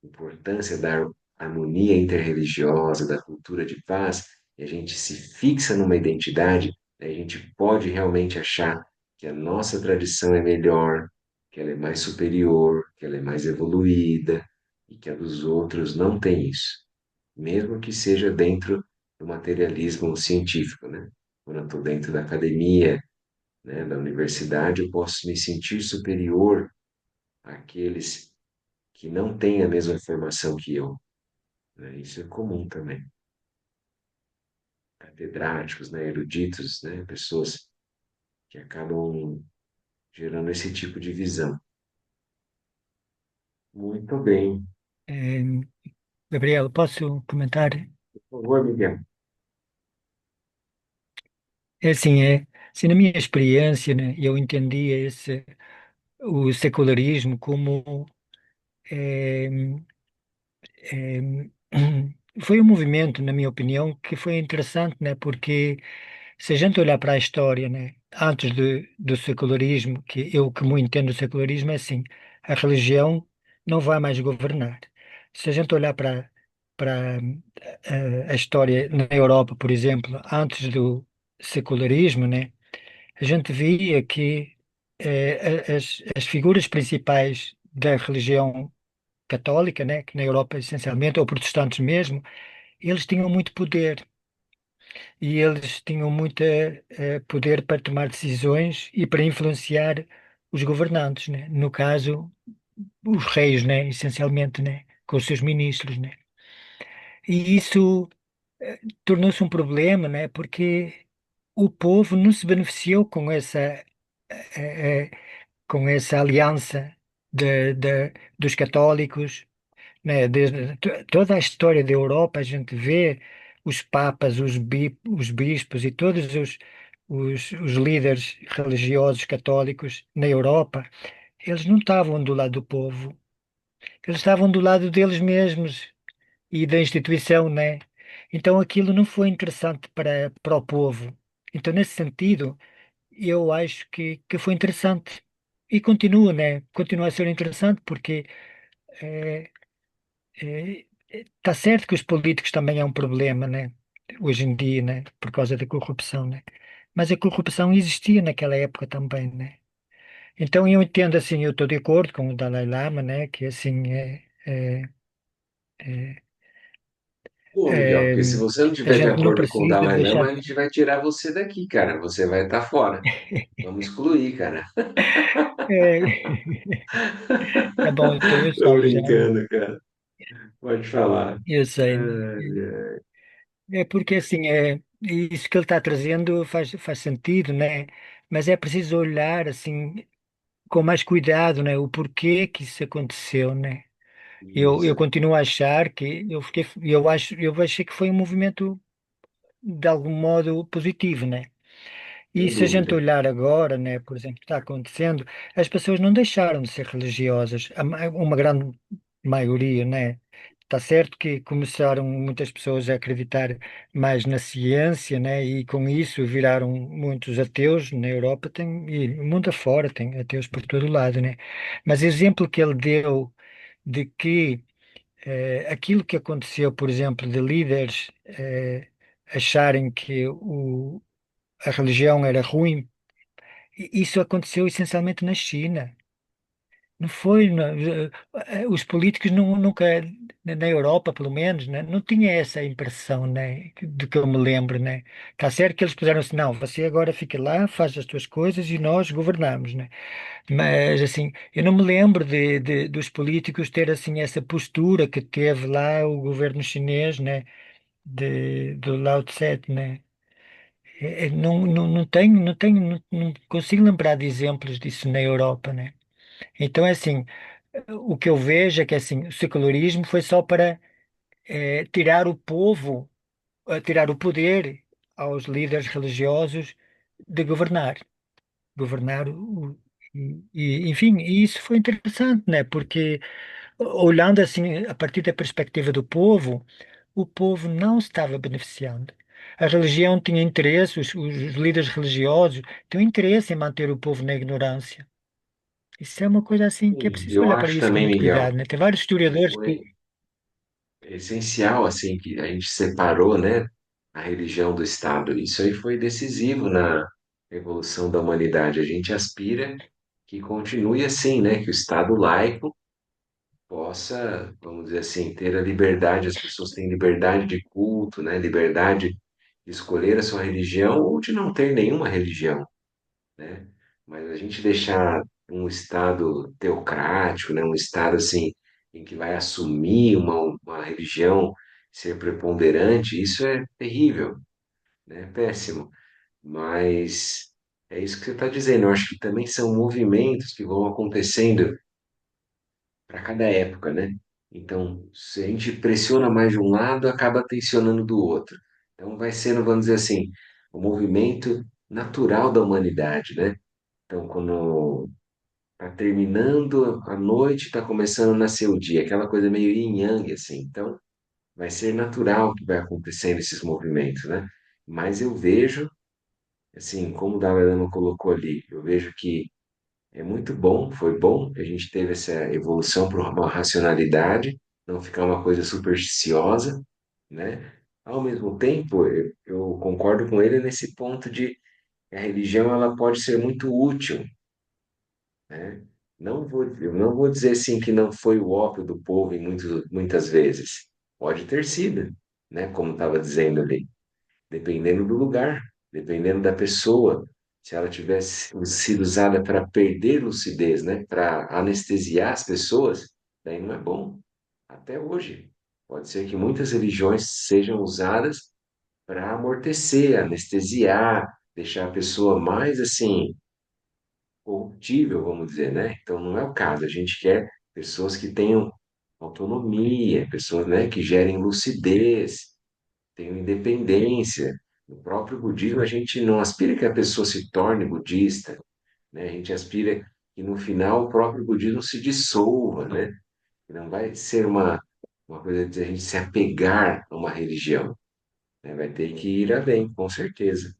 importância da harmonia interreligiosa, da cultura de paz, e a gente se fixa numa identidade, a gente pode realmente achar que a nossa tradição é melhor, que ela é mais superior, que ela é mais evoluída, e que a dos outros não tem isso, mesmo que seja dentro do materialismo científico, né? Quando eu estou dentro da academia, né, da universidade, eu posso me sentir superior àqueles que não têm a mesma formação que eu, né? Isso é comum também. Catedráticos, né, eruditos, né, pessoas que acabam gerando esse tipo de visão. Muito bem. Eh, Gabriel, posso comentar? Por favor, Miguel. É assim, assim, na minha experiência, né, eu entendia o secularismo como eh, eh, foi um movimento, na minha opinião, que foi interessante, né, porque se a gente olhar para a história, né, antes do secularismo, que muito entendo o secularismo é assim, a religião não vai mais governar. Se a gente olhar para a história na Europa, por exemplo, antes do secularismo, né, a gente via que as figuras principais da religião católica, né, que na Europa essencialmente, ou protestantes mesmo, eles tinham muito poder e eles tinham muito poder para tomar decisões e para influenciar os governantes, né? No caso, os reis, né? Essencialmente, né? Com os seus ministros, né? E isso tornou-se um problema, né? Porque o povo não se beneficiou com essa aliança dos católicos, né? Toda a história da Europa, a gente vê os papas, os bispos e todos os líderes religiosos católicos na Europa, eles não estavam do lado do povo, eles estavam do lado deles mesmos e da instituição, né? Então aquilo não foi interessante para o povo. Então, nesse sentido, eu acho que foi interessante. E continua, né? Continua a ser interessante porque eh, está certo que os políticos também é um problema, né? Hoje em dia, né? Por causa da corrupção, né? Mas a corrupção existia naquela época também, né? Então eu entendo assim, eu estou de acordo com o Dalai Lama, né? Que assim é, Pô, Miguel, é, porque se você não a tiver de gente não acordo com o precisa Dalai Lama, deixar. a gente vai tirar você daqui, cara. Você vai estar fora. Vamos excluir, cara. É, tá bom, então eu Tô saio já. brincando, cara. Pode falar. Eu sei, né? Ai, ai. É porque assim, isso que ele está trazendo faz sentido, né? Mas é preciso olhar assim com mais cuidado, né? O porquê que isso aconteceu, né? Eu Isso, continuo a achar que eu achei que foi um movimento de algum modo positivo, né? E sem se a gente dúvida. olhar agora, né, por exemplo, o que está acontecendo, as pessoas não deixaram de ser religiosas, uma grande maioria, né? Está certo que começaram muitas pessoas a acreditar mais na ciência, né? E com isso viraram muitos ateus na Europa, e mundo afora tem ateus por todo lado, né? Mas o exemplo que ele deu de que aquilo que aconteceu, por exemplo, de líderes acharem que a religião era ruim, isso aconteceu essencialmente na China. Não foi, os políticos nunca, na Europa pelo menos, né, não tinha essa impressão, né, do que eu me lembro, né. Está certo que eles puseram assim, não, você agora fica lá, faz as tuas coisas e nós governamos, né. Mas assim, eu não me lembro dos políticos ter assim essa postura que teve lá o governo chinês, né, do Lao Tse, né. Não consigo lembrar de exemplos disso na Europa, né? Então é assim, o que eu vejo é que assim, o secularismo foi só para tirar o povo, tirar o poder aos líderes religiosos de governar enfim, e isso foi interessante, né? Porque olhando assim a partir da perspectiva do povo, o povo não estava beneficiando. A religião tinha interesse, os líderes religiosos tinham interesse em manter o povo na ignorância. Isso é uma coisa assim que é Sim, preciso eu olhar para acho isso com também, muito Miguel, cuidado, né? Tem vários que historiadores que foi essencial, assim, que a gente separou, né, a religião do Estado. Isso aí foi decisivo na evolução da humanidade. A gente aspira que continue assim, né, que o Estado laico possa, vamos dizer assim, ter a liberdade, as pessoas têm liberdade de culto, né, liberdade de escolher a sua religião ou de não ter nenhuma religião, né? Mas a gente deixar um Estado teocrático, né, um Estado assim, em que vai assumir uma religião ser preponderante, isso é terrível, né? Péssimo. Mas é isso que você está dizendo. Eu acho que também são movimentos que vão acontecendo para cada época, né? Então, se a gente pressiona mais de um lado, acaba tensionando do outro. Então, vai sendo, vamos dizer assim, o movimento natural da humanidade, né? Então, quando tá terminando a noite, tá começando a nascer o dia, aquela coisa meio yin-yang, assim. Então, vai ser natural que vai acontecendo esses movimentos, né? Mas eu vejo, assim, como o Dalai Lama colocou ali, eu vejo que é muito bom, foi bom que a gente teve essa evolução para uma racionalidade, não ficar uma coisa supersticiosa, né? Ao mesmo tempo, eu concordo com ele nesse ponto de que a religião ela pode ser muito útil, né? Eu não vou dizer assim que não foi o ópio do povo em muitas vezes. Pode ter sido, né? Como estava dizendo ali, dependendo do lugar, dependendo da pessoa. Se ela tivesse sido usada para perder lucidez, né? Para anestesiar as pessoas, daí não é bom. Até hoje. Pode ser que muitas religiões sejam usadas para amortecer, anestesiar, deixar a pessoa mais assim corruptível, vamos dizer, né? Então não é o caso. A gente quer pessoas que tenham autonomia, pessoas, né, que gerem lucidez, tenham independência. No próprio budismo, a gente não aspira que a pessoa se torne budista, né? A gente aspira que no final o próprio budismo se dissolva, né? Que não vai ser uma coisa de a gente se apegar a uma religião, né? Vai ter que ir além, com certeza.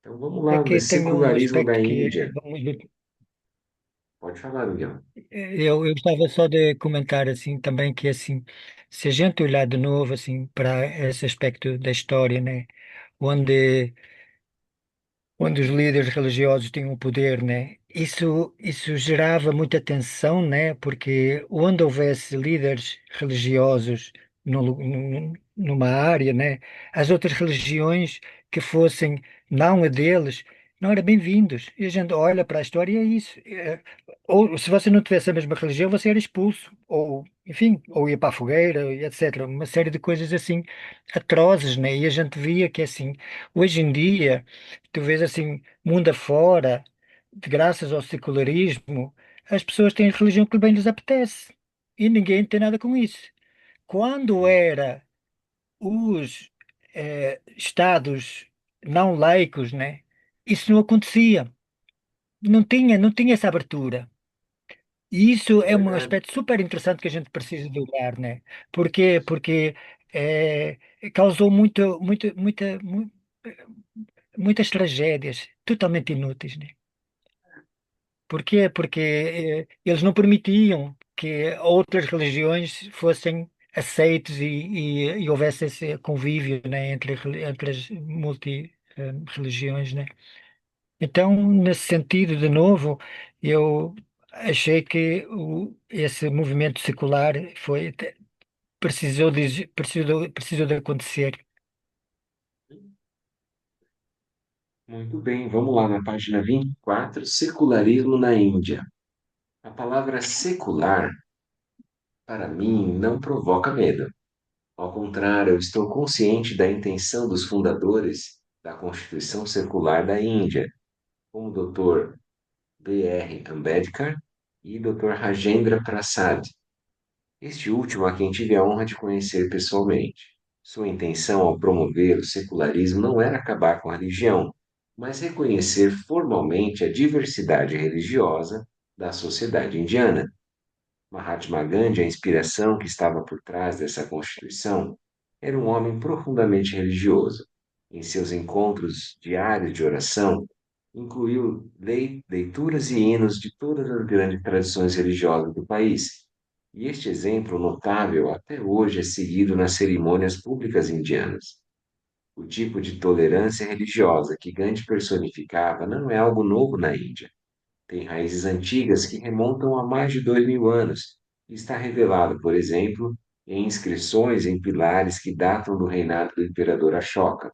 Então vamos lá, o aqui tem um secularismo da aspecto que Índia. vamos Pode falar, Miguel. eu gostava só de comentar assim também que assim, se a gente olhar de novo assim para esse aspecto da história, né, onde os líderes religiosos tinham o poder, né? Isso gerava muita tensão, né? Porque onde houvesse líderes religiosos numa área, né? As outras religiões que fossem não a deles não eram bem-vindos. E a gente olha para a história e é isso. Ou se você não tivesse a mesma religião, você era expulso, ou enfim, ou ia para a fogueira, e etc. Uma série de coisas assim atrozes, né? E a gente via que assim, hoje em dia tu vês assim, mundo afora, de graças ao secularismo, as pessoas têm a religião que bem lhes apetece. E ninguém tem nada com isso. Quando era os estados não laicos, né? Isso não acontecia. Não tinha essa abertura. E isso É é um verdade. aspecto super interessante que a gente precisa de olhar, né? Porquê? Porque eh, causou muitas tragédias totalmente inúteis, né? Porquê? Porque eles não permitiam que outras religiões fossem aceites e houvesse esse convívio, né, entre as multi-religiões, né? Então, nesse sentido, de novo, eu achei que esse movimento secular precisou de acontecer. Muito bem, vamos lá na página 24, secularismo na Índia. A palavra secular, para mim, não provoca medo. Ao contrário, eu estou consciente da intenção dos fundadores da Constituição Secular da Índia, como o Dr. B.R. Ambedkar e Dr. Rajendra Prasad, este último a quem tive a honra de conhecer pessoalmente. Sua intenção ao promover o secularismo não era acabar com a religião, mas reconhecer formalmente a diversidade religiosa da sociedade indiana. Mahatma Gandhi, a inspiração que estava por trás dessa constituição, era um homem profundamente religioso. Em seus encontros diários de oração, incluiu leituras e hinos de todas as grandes tradições religiosas do país. E este exemplo notável até hoje é seguido nas cerimônias públicas indianas. O tipo de tolerância religiosa que Gandhi personificava não é algo novo na Índia. Tem raízes antigas que remontam a mais de 2000 anos e está revelado, por exemplo, em inscrições em pilares que datam do reinado do imperador Ashoka,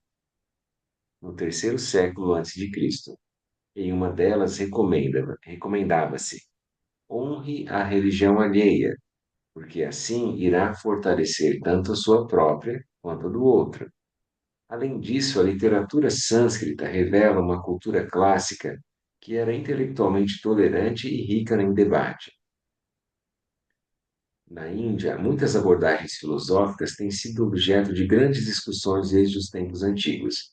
no terceiro século antes de Cristo. Em uma delas recomendava-se: honre a religião alheia, porque assim irá fortalecer tanto a sua própria quanto a do outro. Além disso, a literatura sânscrita revela uma cultura clássica que era intelectualmente tolerante e rica em debate. Na Índia, muitas abordagens filosóficas têm sido objeto de grandes discussões desde os tempos antigos.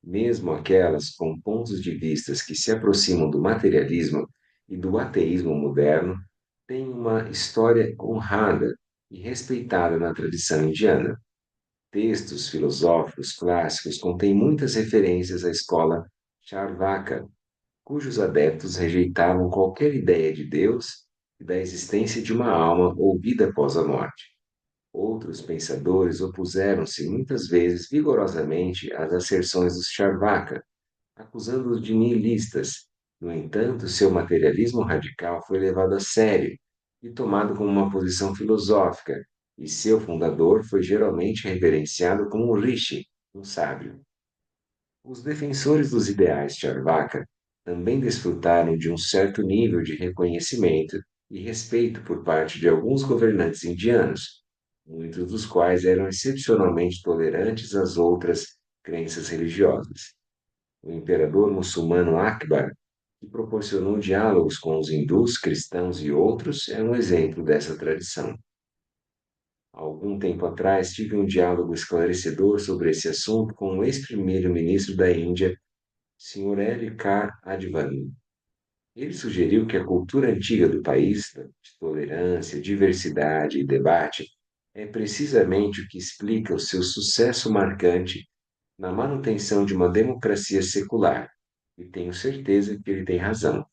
Mesmo aquelas com pontos de vistas que se aproximam do materialismo e do ateísmo moderno, têm uma história honrada e respeitada na tradição indiana. Textos filosóficos clássicos contêm muitas referências à escola Charvaka, cujos adeptos rejeitavam qualquer ideia de Deus e da existência de uma alma ou vida após a morte. Outros pensadores opuseram-se muitas vezes vigorosamente às asserções dos Charvaka, acusando-os de nihilistas. No entanto, seu materialismo radical foi levado a sério e tomado como uma posição filosófica, e seu fundador foi geralmente reverenciado como um rishi, um sábio. Os defensores dos ideais Charvaka também desfrutaram de um certo nível de reconhecimento e respeito por parte de alguns governantes indianos, muitos dos quais eram excepcionalmente tolerantes às outras crenças religiosas. O imperador muçulmano Akbar, que proporcionou diálogos com os hindus, cristãos e outros, é um exemplo dessa tradição. Há algum tempo atrás, tive um diálogo esclarecedor sobre esse assunto com o ex-primeiro-ministro da Índia, Sr. L. K. Advani. Ele sugeriu que a cultura antiga do país, de tolerância, diversidade e debate, é precisamente o que explica o seu sucesso marcante na manutenção de uma democracia secular, e tenho certeza que ele tem razão.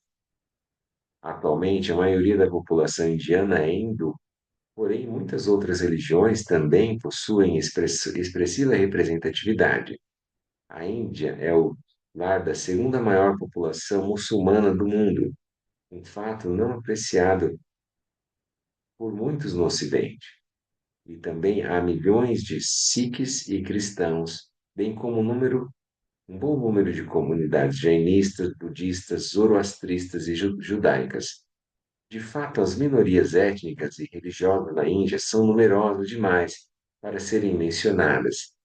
Atualmente, a maioria da população indiana é hindu, porém muitas outras religiões também possuem expressiva representatividade. A Índia é o lar da segunda maior população muçulmana do mundo, um fato não apreciado por muitos no Ocidente. E também há milhões de sikhs e cristãos, bem como um bom número de comunidades jainistas, budistas, zoroastristas e judaicas. De fato, as minorias étnicas e religiosas na Índia são numerosas demais para serem mencionadas.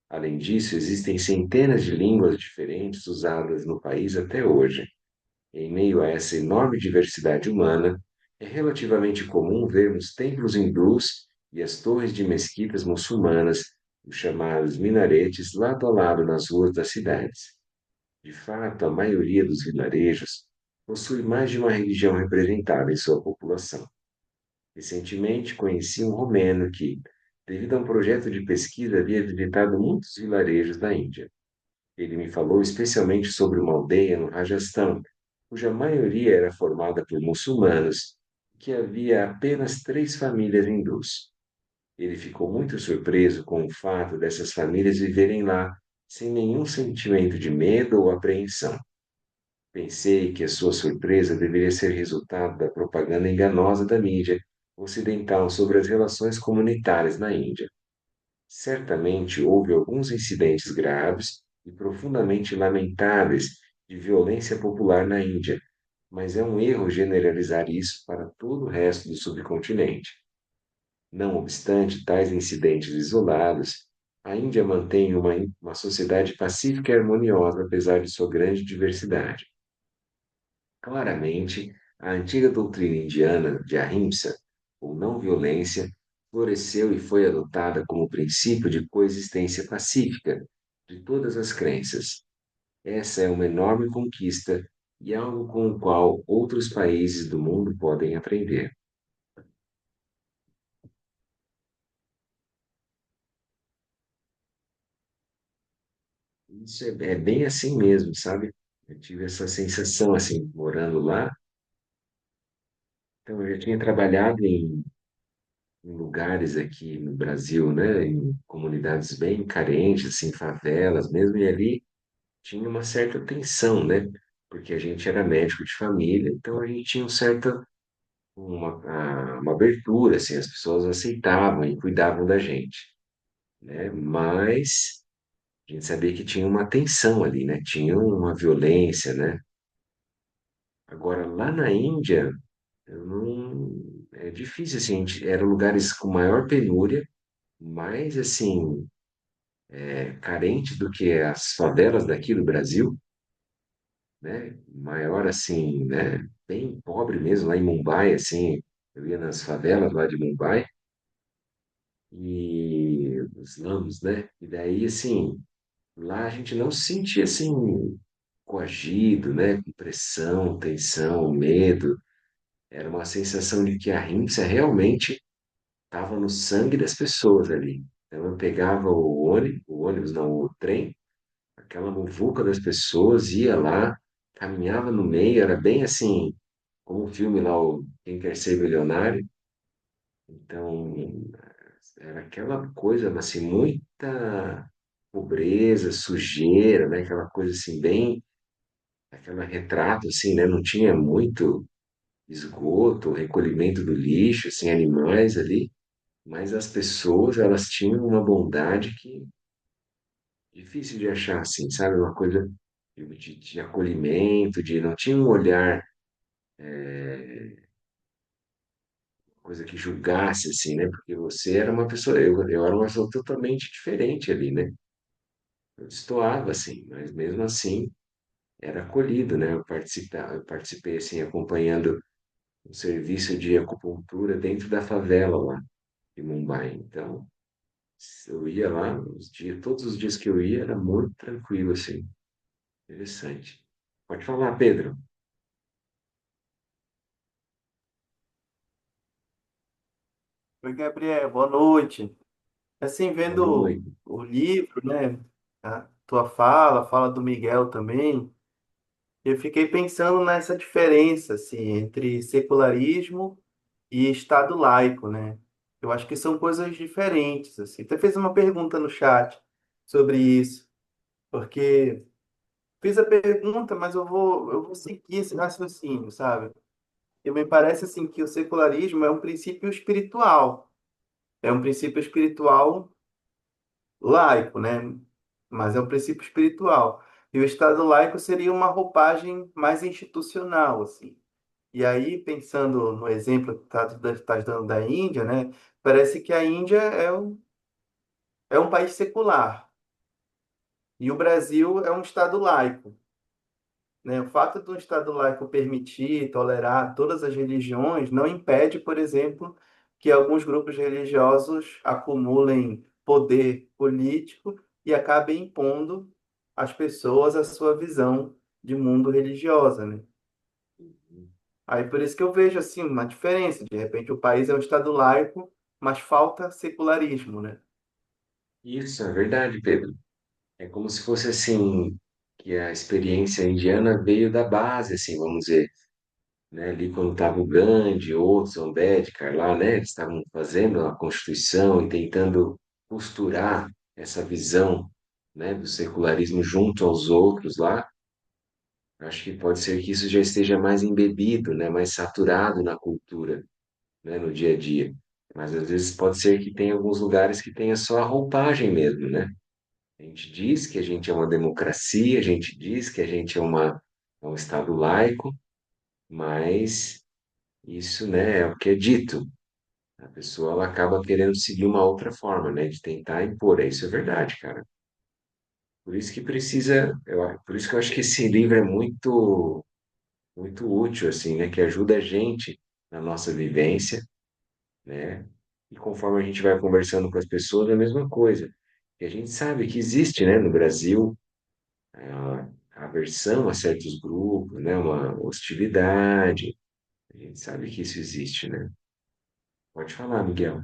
Além disso, existem centenas de línguas diferentes usadas no país até hoje. Em meio a essa enorme diversidade humana, é relativamente comum vermos templos hindus e as torres de mesquitas muçulmanas, os chamados minaretes, lado a lado nas ruas das cidades. De fato, a maioria dos vilarejos possui mais de uma religião representada em sua população. Recentemente, conheci um romeno que, devido a um projeto de pesquisa, havia visitado muitos vilarejos da Índia. Ele me falou especialmente sobre uma aldeia no Rajastão, cuja maioria era formada por muçulmanos, e que havia apenas 3 famílias hindus. Ele ficou muito surpreso com o fato dessas famílias viverem lá sem nenhum sentimento de medo ou apreensão. Pensei que a sua surpresa deveria ser resultado da propaganda enganosa da mídia ocidental sobre as relações comunitárias na Índia. Certamente houve alguns incidentes graves e profundamente lamentáveis de violência popular na Índia, mas é um erro generalizar isso para todo o resto do subcontinente. Não obstante tais incidentes isolados, a Índia mantém uma sociedade pacífica e harmoniosa, apesar de sua grande diversidade. Claramente, a antiga doutrina indiana de Ahimsa, ou não violência, floresceu e foi adotada como princípio de coexistência pacífica de todas as crenças. Essa é uma enorme conquista e algo com o qual outros países do mundo podem aprender. Isso é bem assim mesmo, sabe? Eu tive essa sensação assim, morando lá. Então, eu já tinha trabalhado em lugares aqui no Brasil, né? Em comunidades bem carentes, assim, favelas mesmo, e ali tinha uma certa tensão, né? Porque a gente era médico de família, então a gente tinha uma abertura, assim, as pessoas aceitavam e cuidavam da gente, né? Mas a gente sabia que tinha uma tensão ali, né? Tinha uma violência, né? Agora, lá na Índia, eu não... é difícil, assim, eram lugares com maior penúria, mais, assim, carente do que as favelas daqui do Brasil, né? Maior, assim, né? Bem pobre mesmo, lá em Mumbai, assim, eu ia nas favelas lá de Mumbai, e os slums, né? E daí, assim, lá a gente não se sentia, assim, coagido, né? Com pressão, tensão, medo. Era uma sensação de que a rincha realmente estava no sangue das pessoas ali. Então eu pegava o ônibus não, o trem, aquela muvuca das pessoas, ia lá, caminhava no meio, era bem assim, como o filme lá, o Quem Quer Ser Milionário. Então, era aquela coisa, assim, muita pobreza, sujeira, né? Aquela coisa assim, bem, aquela retrato, assim, né? Não tinha muito esgoto, recolhimento do lixo, assim, animais ali, mas as pessoas, elas tinham uma bondade que difícil de achar, assim, sabe? Uma coisa de acolhimento, de não tinha um olhar, coisa que julgasse, assim, né? Porque você era uma pessoa, eu era uma pessoa totalmente diferente ali, né? Eu destoava, assim, mas mesmo assim era acolhido, né? Eu participei, assim, acompanhando um serviço de acupuntura dentro da favela lá de Mumbai. Então, eu ia lá, todos os dias que eu ia, era muito tranquilo, assim. Interessante. Pode falar, Pedro. Oi, Gabriel, boa noite. Assim, Boa vendo noite. o livro, né, a tua fala, a fala do Miguel também, eu fiquei pensando nessa diferença, assim, entre secularismo e Estado laico, né? Eu acho que são coisas diferentes, assim. Até fez uma pergunta no chat sobre isso, porque fiz a pergunta, mas eu vou seguir esse raciocínio, sabe? E me parece, assim, que o secularismo é um princípio espiritual. É um princípio espiritual laico, né? Mas é um princípio espiritual. E o Estado laico seria uma roupagem mais institucional, assim. E aí, pensando no exemplo que estás dando da Índia, né? Parece que a Índia é um país secular e o Brasil é um Estado laico, né? O fato de um Estado laico permitir, tolerar todas as religiões não impede, por exemplo, que alguns grupos religiosos acumulem poder político e acabem impondo às pessoas a sua visão de mundo religiosa, né? Aí por isso que eu vejo assim uma diferença. De repente o país é um Estado laico, mas falta secularismo, né? Isso é verdade, Pedro. É como se fosse assim, que a experiência indiana veio da base, assim, vamos dizer, né? Ali quando estava o Gandhi, outros, o Ambedkar lá, né? Eles estavam fazendo a Constituição e tentando costurar essa visão, né, do secularismo junto aos outros lá. Acho que pode ser que isso já esteja mais embebido, né, mais saturado na cultura, né, no dia a dia. Mas às vezes pode ser que tenha alguns lugares que tenha só a roupagem mesmo, né? A gente diz que a gente é uma democracia, a gente diz que a gente é um Estado laico, mas isso, né, é o que é dito. A pessoa ela acaba querendo seguir uma outra forma, né, de tentar impor. Isso é verdade, cara. Por isso que precisa, por isso que eu acho que esse livro é muito útil, assim, né, que ajuda a gente na nossa vivência, né? E conforme a gente vai conversando com as pessoas, é a mesma coisa. E a gente sabe que existe, né, no Brasil, a aversão a certos grupos, né, uma hostilidade. A gente sabe que isso existe, né? Pode falar, Miguel.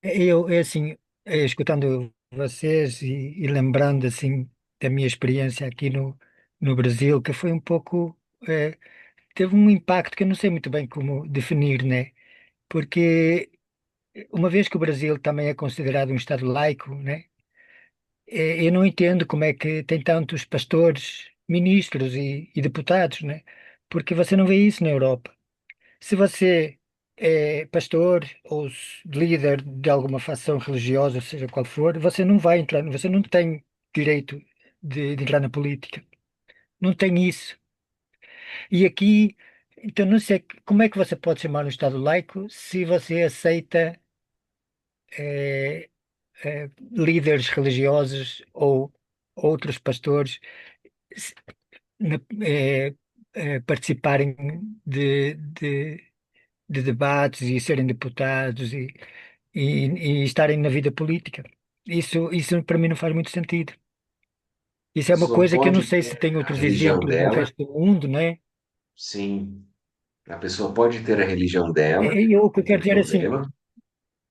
Eu, assim, escutando vocês e lembrando, assim, da minha experiência aqui no Brasil, que foi um pouco, eh, teve um impacto que eu não sei muito bem como definir, né? Porque uma vez que o Brasil também é considerado um Estado laico, né? Eu não entendo como é que tem tantos pastores, ministros e deputados, né? Porque você não vê isso na Europa. Se você é pastor ou líder de alguma facção religiosa, seja qual for, você não vai entrar, você não tem direito de entrar na política. Não tem isso. E aqui, então não sei como é que você pode chamar um Estado laico se você aceita líderes religiosos ou outros pastores se- eh, participarem de debates e serem deputados e estarem na vida política. Isso para mim não faz muito sentido. A Isso é uma pessoa coisa que eu não pode sei se ter tem a outros religião exemplos no dela, resto do mundo, né? sim. A pessoa pode ter a religião dela, O que eu não quero tem dizer é assim, problema,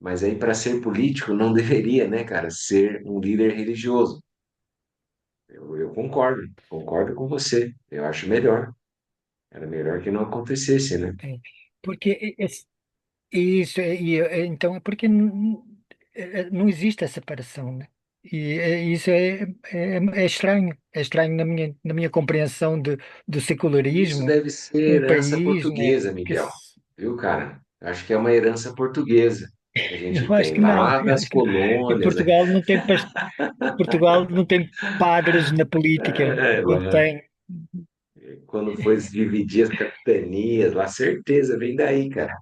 mas aí para ser político não deveria, né, cara, ser um líder religioso. Eu concordo com você. Eu acho melhor. Era melhor que não acontecesse, né? é, porque isso, então é porque não existe a separação, né? E isso é estranho, é estranho na minha compreensão do Isso secularismo, deve ser um herança país, né? portuguesa, Miguel. Viu, cara? Acho que é uma herança portuguesa que a gente Eu acho tem que não, lá eu das acho que não. Em colônias, né? Portugal não tem, Portugal não tem padres na política, É, não lá, tem. quando foi dividir as capitanias, lá, certeza, vem daí, cara.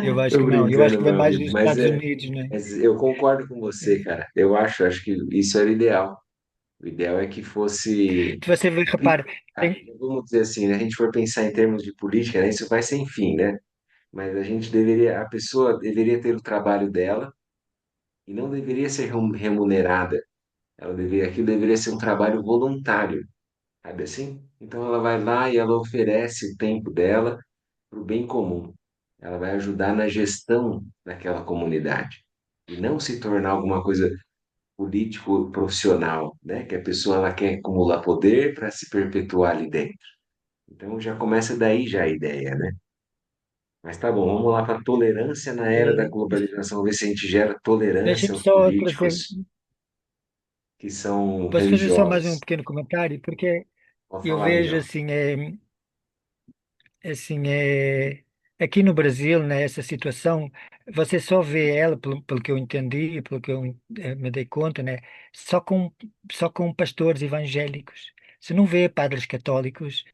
Eu acho Tô que não, eu acho brincando, que vem meu mais amigo, dos Estados Unidos, né? mas eu concordo com você, É. cara. Acho que isso era o ideal. O ideal é que fosse, Se você ver, repara, tem, vamos dizer assim, né? A gente for pensar em termos de política, né? Isso vai sem fim, né? Mas a pessoa deveria ter o trabalho dela e não deveria ser remunerada. Aquilo deveria ser um trabalho voluntário, sabe assim? Então ela vai lá e ela oferece o tempo dela para o bem comum. Ela vai ajudar na gestão daquela comunidade e não se tornar alguma coisa político profissional, né? Que a pessoa ela quer acumular poder para se perpetuar ali dentro. Então já começa daí já a ideia, né? Mas tá bom, vamos lá para tolerância na era da é, globalização, ver se a gente gera tolerância deixa-me aos só trazer, políticos que são posso fazer só mais um religiosos. pequeno comentário, porque Pode eu falar, vejo Miguel. assim, assim, aqui no Brasil, né, essa situação, você só vê ela, pelo que eu entendi, pelo que eu me dei conta, né, só com, só com pastores evangélicos. Você não vê padres católicos,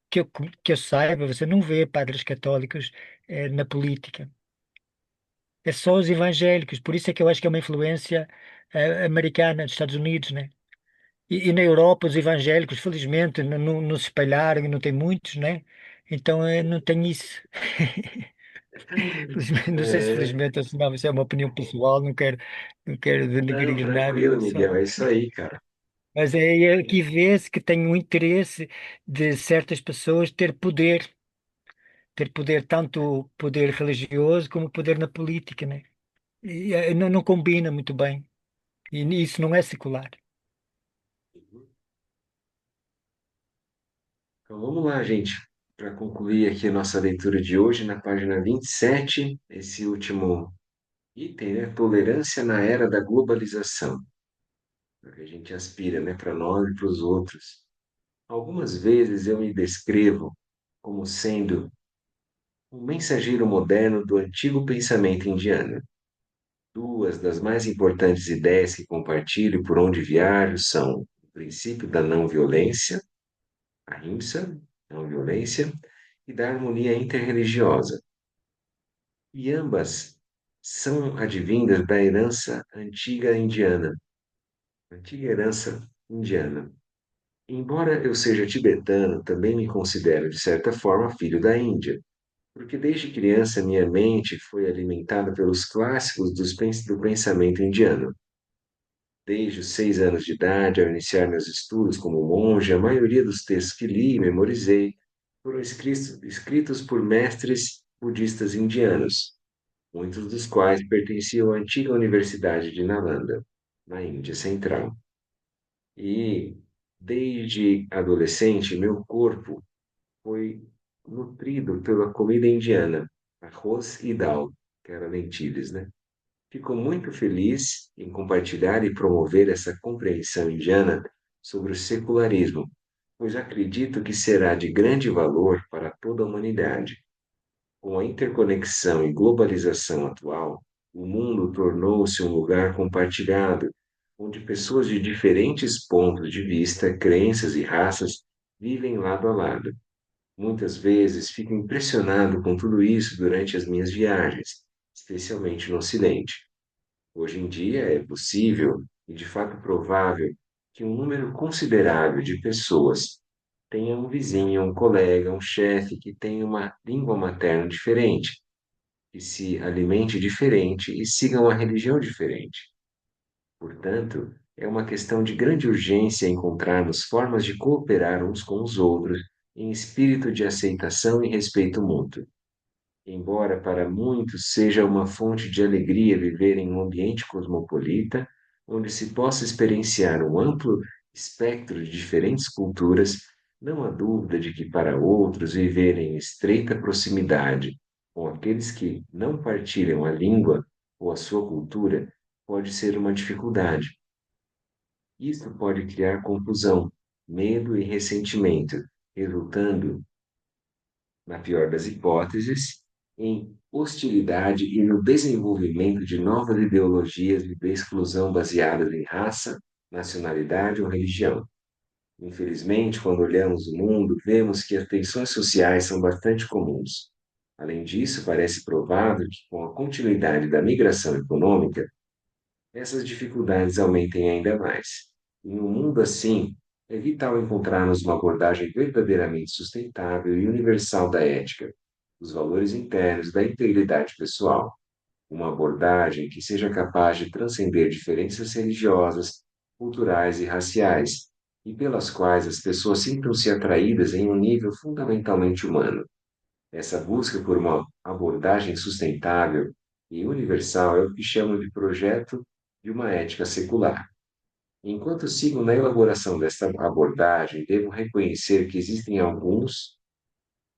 que eu saiba, você não vê padres católicos, na política. É só os evangélicos, por isso é que eu acho que é uma influência, americana, dos Estados Unidos, né? E na Europa, os evangélicos, felizmente, não se espalharam e não tem muitos, né? Então, não tem isso. Não sei se É, felizmente ou se não, isso é uma opinião pessoal, não quero não, denegrir nada, tranquilo, Miguel, é isso aí, cara. mas aqui vê-se que tem um interesse de certas pessoas ter poder, tanto poder religioso como poder na política, né? E não combina muito bem, e isso não é secular. Então vamos lá, gente, para concluir aqui a nossa leitura de hoje, na página 27, esse último item, né? Tolerância na era da globalização, é que a gente aspira, né, para nós e para os outros. Algumas vezes eu me descrevo como sendo um mensageiro moderno do antigo pensamento indiano. Duas das mais importantes ideias que compartilho por onde viajo são o princípio da não violência, ahimsa, não violência, e da harmonia interreligiosa, e ambas são advindas da antiga herança indiana. Embora eu seja tibetano, também me considero, de certa forma, filho da Índia, porque desde criança minha mente foi alimentada pelos clássicos do pensamento indiano. Desde os 6 anos de idade, ao iniciar meus estudos como monge, a maioria dos textos que li e memorizei foram escritos por mestres budistas indianos, muitos dos quais pertenciam à antiga Universidade de Nalanda, na Índia Central. E desde adolescente, meu corpo foi nutrido pela comida indiana, arroz e dal, que era lentilhas, né? Fico muito feliz em compartilhar e promover essa compreensão indiana sobre o secularismo, pois acredito que será de grande valor para toda a humanidade. Com a interconexão e globalização atual, o mundo tornou-se um lugar compartilhado, onde pessoas de diferentes pontos de vista, crenças e raças vivem lado a lado. Muitas vezes fico impressionado com tudo isso durante as minhas viagens, especialmente no Ocidente. Hoje em dia é possível e de fato provável que um número considerável de pessoas tenha um vizinho, um colega, um chefe que tenha uma língua materna diferente, que se alimente diferente e siga uma religião diferente. Portanto, é uma questão de grande urgência encontrarmos formas de cooperar uns com os outros em espírito de aceitação e respeito mútuo. Embora para muitos seja uma fonte de alegria viver em um ambiente cosmopolita, onde se possa experienciar um amplo espectro de diferentes culturas, não há dúvida de que para outros viver em estreita proximidade com aqueles que não partilham a língua ou a sua cultura pode ser uma dificuldade. Isto pode criar confusão, medo e ressentimento, resultando na pior das hipóteses, em hostilidade e no desenvolvimento de novas ideologias de exclusão baseadas em raça, nacionalidade ou religião. Infelizmente, quando olhamos o mundo, vemos que as tensões sociais são bastante comuns. Além disso, parece provável que, com a continuidade da migração econômica, essas dificuldades aumentem ainda mais. Em um mundo assim, é vital encontrarmos uma abordagem verdadeiramente sustentável e universal da ética, dos valores internos, da integridade pessoal. Uma abordagem que seja capaz de transcender diferenças religiosas, culturais e raciais, e pelas quais as pessoas sintam-se atraídas em um nível fundamentalmente humano. Essa busca por uma abordagem sustentável e universal é o que chamo de projeto de uma ética secular. Enquanto sigo na elaboração desta abordagem, devo reconhecer que existem alguns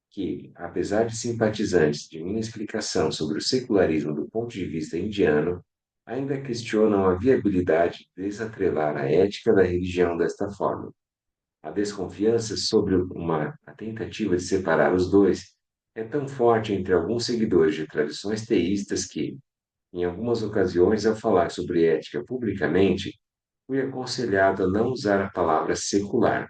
que, apesar de simpatizantes de minha explicação sobre o secularismo do ponto de vista indiano, ainda questionam a viabilidade de desatrelar a ética da religião desta forma. A desconfiança sobre a tentativa de separar os dois é tão forte entre alguns seguidores de tradições teístas que, em algumas ocasiões, ao falar sobre ética publicamente, fui aconselhado a não usar a palavra secular.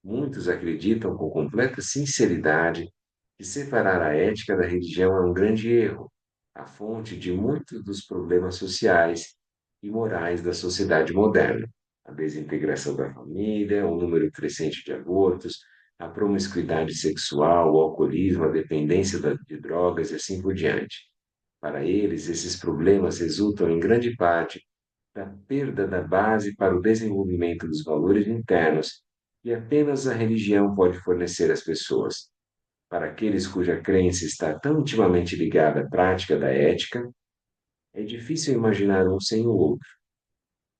Muitos acreditam com completa sinceridade que separar a ética da religião é um grande erro, a fonte de muitos dos problemas sociais e morais da sociedade moderna. A desintegração da família, o número crescente de abortos, a promiscuidade sexual, o alcoolismo, a dependência de drogas e assim por diante. Para eles, esses problemas resultam em grande parte da perda da base para o desenvolvimento dos valores internos que apenas a religião pode fornecer às pessoas. Para aqueles cuja crença está tão intimamente ligada à prática da ética, é difícil imaginar um sem o outro.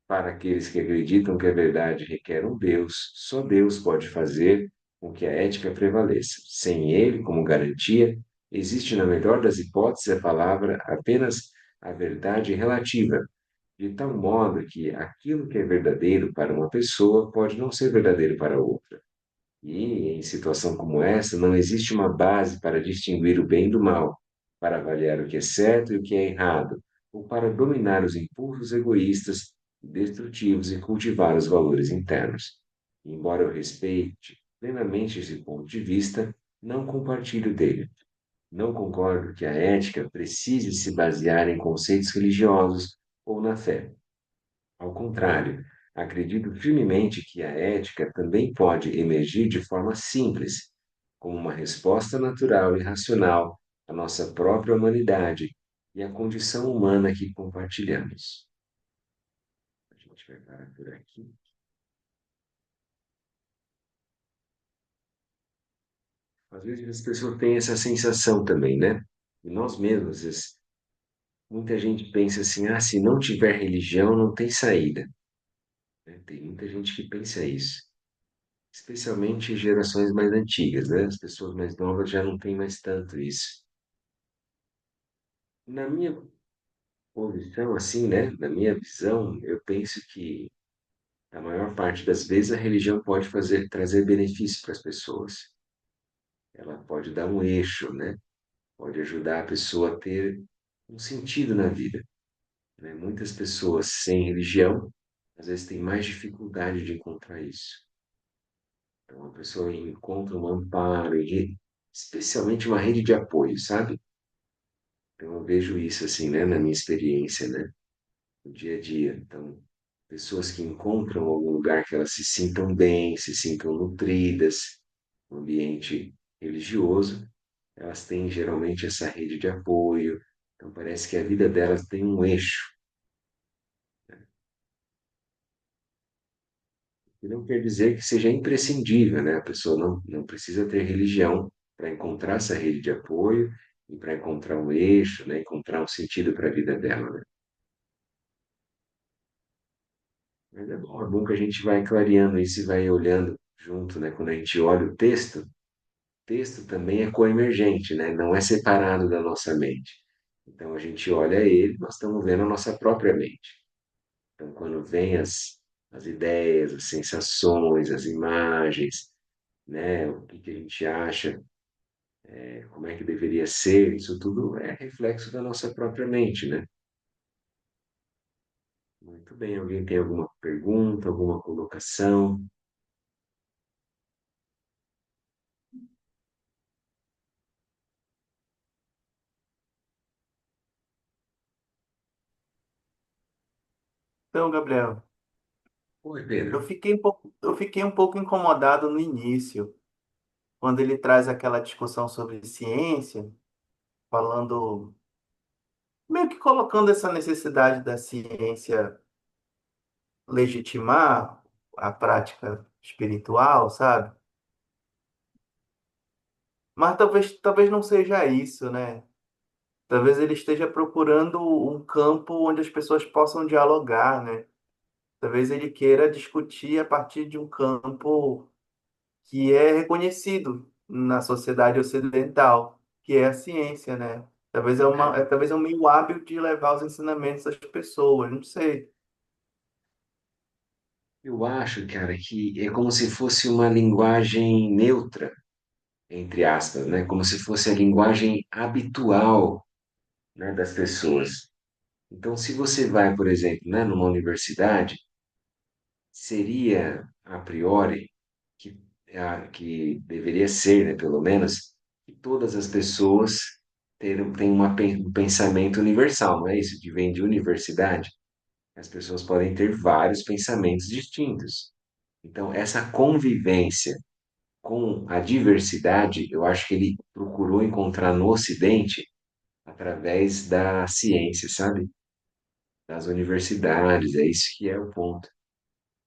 Para aqueles que acreditam que a verdade requer um Deus, só Deus pode fazer com que a ética prevaleça. Sem ele como garantia, existe, na melhor das hipóteses, a palavra apenas a verdade relativa, de tal modo que aquilo que é verdadeiro para uma pessoa pode não ser verdadeiro para outra. E, em situação como essa, não existe uma base para distinguir o bem do mal, para avaliar o que é certo e o que é errado, ou para dominar os impulsos egoístas, destrutivos e cultivar os valores internos. Embora eu respeite plenamente esse ponto de vista, não compartilho dele. Não concordo que a ética precise se basear em conceitos religiosos ou na fé. Ao contrário, acredito firmemente que a ética também pode emergir de forma simples, como uma resposta natural e racional à nossa própria humanidade e à condição humana que compartilhamos. A gente vai parar por aqui. Às vezes as pessoas têm essa sensação também, né? E nós mesmos, às vezes, muita gente pensa assim, ah, se não tiver religião, não tem saída, né? Tem muita gente que pensa isso, especialmente gerações mais antigas, né? As pessoas mais novas já não têm mais tanto isso. Na minha posição, assim, né? Na minha visão, eu penso que a maior parte das vezes a religião pode trazer benefícios para as pessoas. Ela pode dar um eixo, né? Pode ajudar a pessoa a ter um sentido na vida, né? Muitas pessoas sem religião, às vezes têm mais dificuldade de encontrar isso. Então, a pessoa encontra um amparo, especialmente uma rede de apoio, sabe? Então, eu vejo isso assim, né, na minha experiência, né, no dia a dia. Então, pessoas que encontram algum lugar que elas se sintam bem, se sintam nutridas, no ambiente religioso, elas têm geralmente essa rede de apoio. Então, parece que a vida delas tem um eixo. E não quer dizer que seja imprescindível, né? A pessoa não precisa ter religião para encontrar essa rede de apoio e para encontrar um eixo, né? Encontrar um sentido para a vida dela, né? Mas é bom que a gente vai clareando isso e vai olhando junto, né? Quando a gente olha o texto também é coemergente, né? Não é separado da nossa mente. Então a gente olha ele, nós estamos vendo a nossa própria mente. Então quando vem as ideias, as sensações, as imagens, né? O que que a gente acha, como é que deveria ser, isso tudo é reflexo da nossa própria mente, né? Muito bem, alguém tem alguma pergunta, alguma colocação? Então, Gabriel, Oi, Pedro. eu fiquei um pouco incomodado no início, quando ele traz aquela discussão sobre ciência, falando, meio que colocando essa necessidade da ciência legitimar a prática espiritual, sabe? Mas talvez não seja isso, né? Talvez ele esteja procurando um campo onde as pessoas possam dialogar, né? Talvez ele queira discutir a partir de um campo que é reconhecido na sociedade ocidental, que é a ciência, né? Talvez é um meio hábil de levar os ensinamentos às pessoas, não sei. Eu acho, cara, que é como se fosse uma linguagem neutra, entre aspas, né? Como se fosse a linguagem habitual, né, das pessoas. Então, se você vai, por exemplo, né, numa universidade, seria a priori que, que deveria ser, né, pelo menos, que todas as pessoas têm um pensamento universal, não é isso? Que vem de universidade. As pessoas podem ter vários pensamentos distintos. Então, essa convivência com a diversidade, eu acho que ele procurou encontrar no Ocidente através da ciência, sabe? Das universidades, é isso que é o ponto.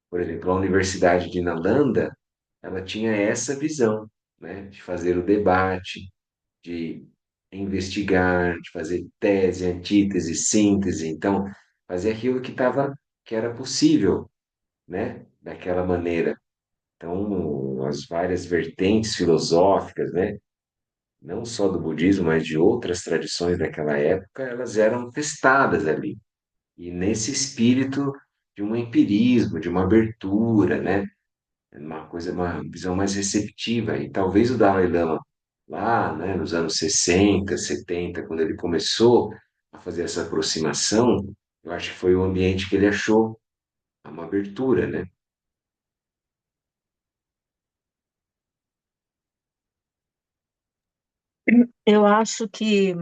Por exemplo, a Universidade de Nalanda, ela tinha essa visão, né? De fazer o debate, de investigar, de fazer tese, antítese, síntese. Então, fazer aquilo que era possível, né? Daquela maneira. Então, as várias vertentes filosóficas, né? Não só do budismo, mas de outras tradições daquela época, elas eram testadas ali. E nesse espírito de um empirismo, de uma abertura, né? Uma coisa, uma visão mais receptiva. E talvez o Dalai Lama, lá, né, nos anos 60, 70, quando ele começou a fazer essa aproximação, eu acho que foi o ambiente que ele achou, uma abertura, né? Eu acho que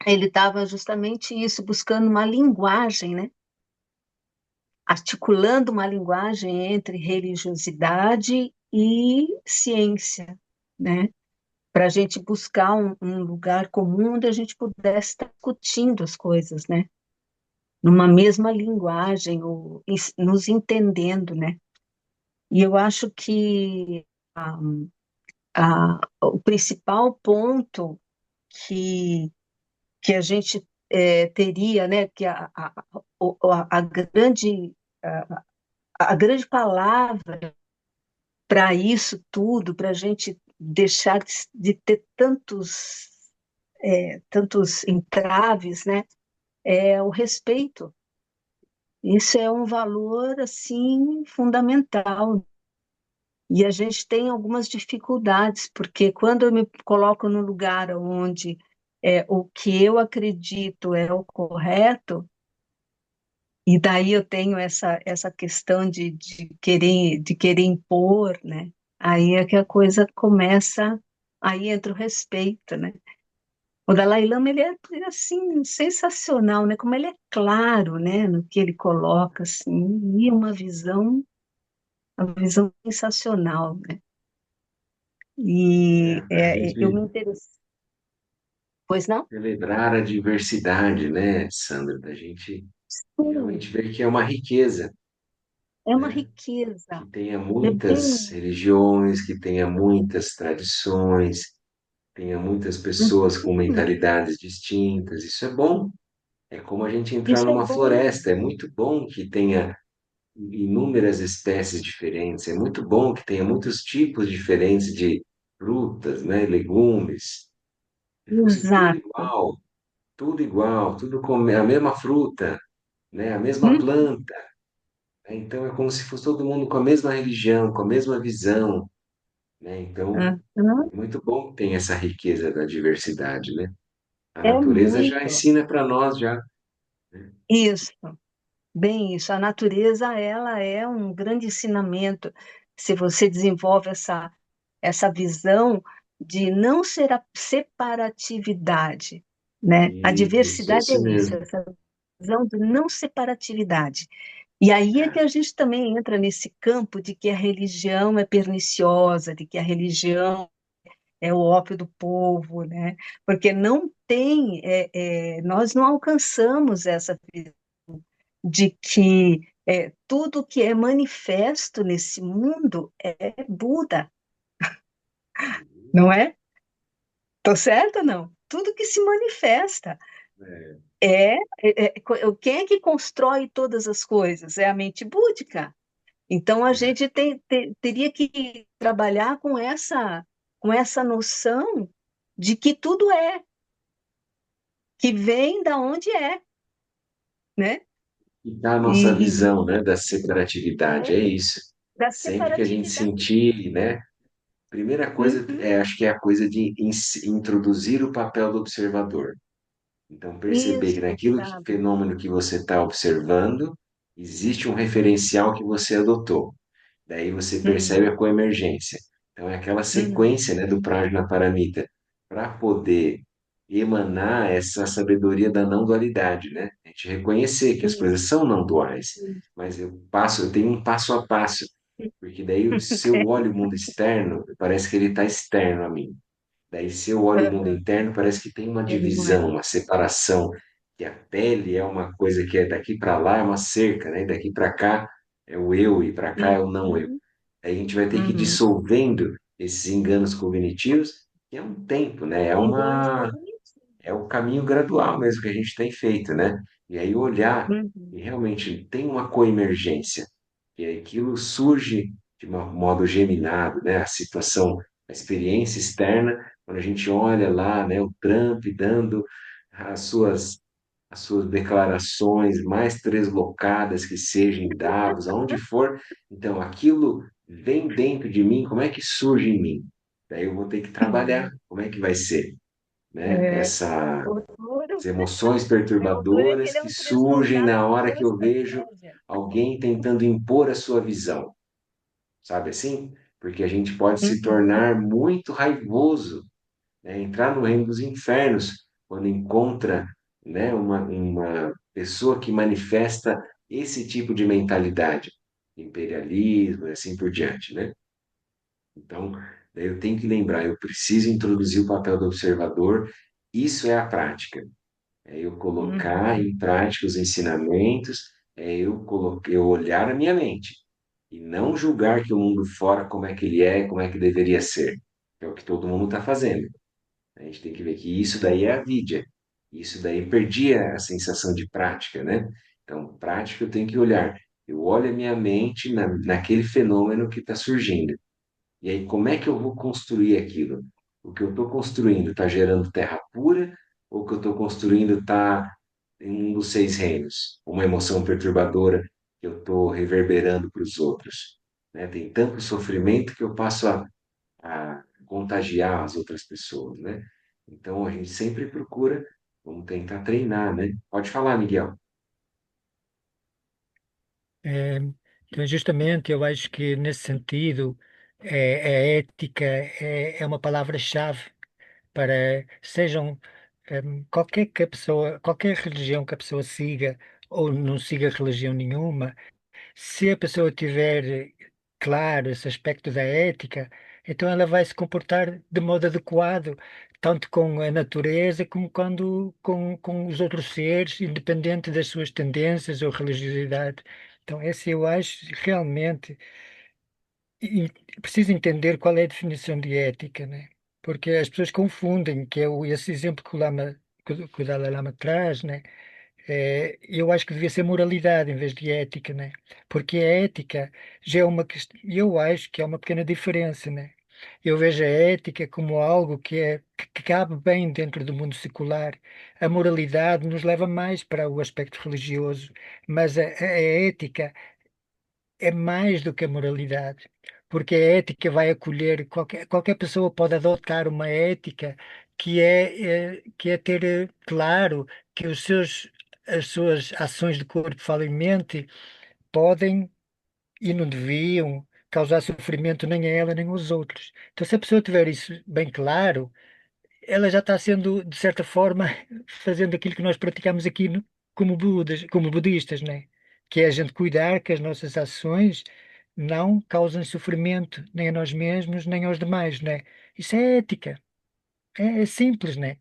ele estava justamente isso, buscando uma linguagem, né? Articulando uma linguagem entre religiosidade e ciência, né? Para a gente buscar um lugar comum onde a gente pudesse estar discutindo as coisas, né? Numa mesma linguagem, ou nos entendendo, né? E eu acho que o principal ponto que, que a gente teria, né? Que a grande, a, a grande palavra para isso tudo, para a gente deixar de ter tantos entraves, né? É o respeito. Isso é um valor assim fundamental. E a gente tem algumas dificuldades, porque quando eu me coloco no lugar onde o que eu acredito é o correto, e daí eu tenho essa questão de querer impor, né? Aí é que a coisa começa, aí entra o respeito, né? O Dalai Lama, ele é assim, sensacional, né? Como ele é claro, né? No que ele coloca, assim, e uma visão sensacional, né? E A eu me gente interessei, pois não? celebrar a diversidade, né, Sandra? Da gente Sim, realmente ver que é uma riqueza, é uma né? Que riqueza, tenha é muitas bem. religiões, que tenha muitas tradições, tenha muitas pessoas com Uhum, mentalidades distintas. Isso é bom. É como a gente entrar isso é numa bom. floresta. É muito bom que tenha inúmeras espécies diferentes. É muito bom que tenha muitos tipos diferentes de frutas, né, legumes. Se fosse Exato. tudo igual, tudo com a mesma fruta, né, a mesma Uhum, planta, né? Então é como se fosse todo mundo com a mesma religião, com a mesma visão, né? Então uhum. é muito bom que tenha essa riqueza da diversidade, né? A É natureza já muito. ensina para nós já, né? Isso. Bem, isso, a natureza, ela é um grande ensinamento. Se você desenvolve essa visão de não ser a separatividade, né? A Isso, diversidade esse é isso, mesmo. essa visão de não separatividade. E aí é que a gente também entra nesse campo de que a religião é perniciosa, de que a religião é o ópio do povo, né? Porque não tem, nós não alcançamos essa visão de que tudo que é manifesto nesse mundo é Buda, não é? Tô certa ou não? Tudo que se manifesta É, quem é que constrói todas as coisas? É a mente búdica. Então a é. gente teria que trabalhar com essa noção de que tudo que vem da onde né? E tá a nossa visão, E né, da separatividade, é é isso. da Sempre que a gente separatividade. sentir, né, primeira coisa Uhum, acho que é a coisa de introduzir o papel do observador. Então, perceber que isso, naquilo sabe? fenômeno que você está observando, existe um referencial que você adotou. Daí você percebe Uhum, a coemergência. Então, é aquela uhum, sequência, né, do Prajnaparamita, para poder emanar essa sabedoria da não dualidade, né? A gente reconhecer que as coisas isso, são não duais, isso. mas eu tenho um passo a passo, porque daí se eu olho o mundo externo, parece que ele está externo a mim. Daí, se eu olho o mundo Uhum, interno, parece que tem uma ele não é. divisão, uma separação, que a pele é uma coisa que é daqui para lá é uma cerca, né? Daqui para cá é o eu e para cá é o não eu. Uhum, Aí a gente vai ter que ir uhum. dissolvendo esses enganos cognitivos, que é um tempo, né? Enganos cognitivos. É o caminho gradual mesmo que a gente tem feito, né? E aí olhar Uhum, e realmente tem uma coemergência, e aí aquilo surge de um modo geminado, né? A situação, a experiência externa, quando a gente olha lá, né, o Trump dando as suas as suas declarações mais treslocadas que sejam em Davos, aonde for, então aquilo vem dentro de mim, como é que surge em mim? Daí eu vou ter que trabalhar, uhum. como é que vai ser, né? É, o As duro, emoções o duro é que perturbadoras ele é que um surgem translocado na com hora que boa eu vejo estratégia. alguém tentando impor a sua visão, sabe assim? Porque a gente pode se Uhum, tornar muito raivoso, né? Entrar no reino dos infernos quando encontra, né, uma pessoa que manifesta esse tipo de mentalidade, imperialismo e assim por diante, né? Então, daí eu tenho que lembrar, eu preciso introduzir o papel do observador, isso é a prática. É eu colocar Uhum. em prática os ensinamentos, eu olhar a minha mente e não julgar que o mundo fora como é que ele é, como é que deveria ser. É o que todo mundo está fazendo. A gente tem que ver que isso daí é a vidia. Isso daí perdia a sensação de prática, né? Então, prática eu tenho que olhar. Eu olho a minha mente naquele fenômeno que está surgindo. E aí, como é que eu vou construir aquilo? O que eu estou construindo está gerando terra pura? Ou o que eu estou construindo está em um dos seis reinos? Uma emoção perturbadora que eu estou reverberando para os outros? Né? Tem tanto sofrimento que eu passo a contagiar as outras pessoas, né? Então, a gente sempre procura, vamos tentar treinar, né? Pode falar, Miguel. É, então, justamente, eu acho que nesse sentido, a ética é uma palavra-chave para sejam qualquer que a pessoa, qualquer religião que a pessoa siga ou não siga religião nenhuma. Se a pessoa tiver claro esse aspecto da ética, então ela vai se comportar de modo adequado, tanto com a natureza como com os outros seres, independente das suas tendências ou religiosidade. Então, esse eu acho realmente preciso entender qual é a definição de ética, né? Porque as pessoas confundem, que é esse exemplo que que o Dalai Lama traz, né? Eu acho que devia ser moralidade em vez de ética, né? Porque a ética já é uma questão, eu acho que é uma pequena diferença, né? Eu vejo a ética como algo que cabe bem dentro do mundo secular. A moralidade nos leva mais para o aspecto religioso, mas a ética é mais do que a moralidade, porque a ética vai acolher qualquer pessoa pode adotar uma ética que é ter claro que as suas ações de corpo, fala e mente podem e não deviam causar sofrimento nem a ela nem aos outros. Então, se a pessoa tiver isso bem claro, ela já está sendo, de certa forma, fazendo aquilo que nós praticamos aqui como como budistas, né? Que é a gente cuidar que as nossas ações não causem sofrimento nem a nós mesmos, nem aos demais, né? Isso é ética, é simples, né?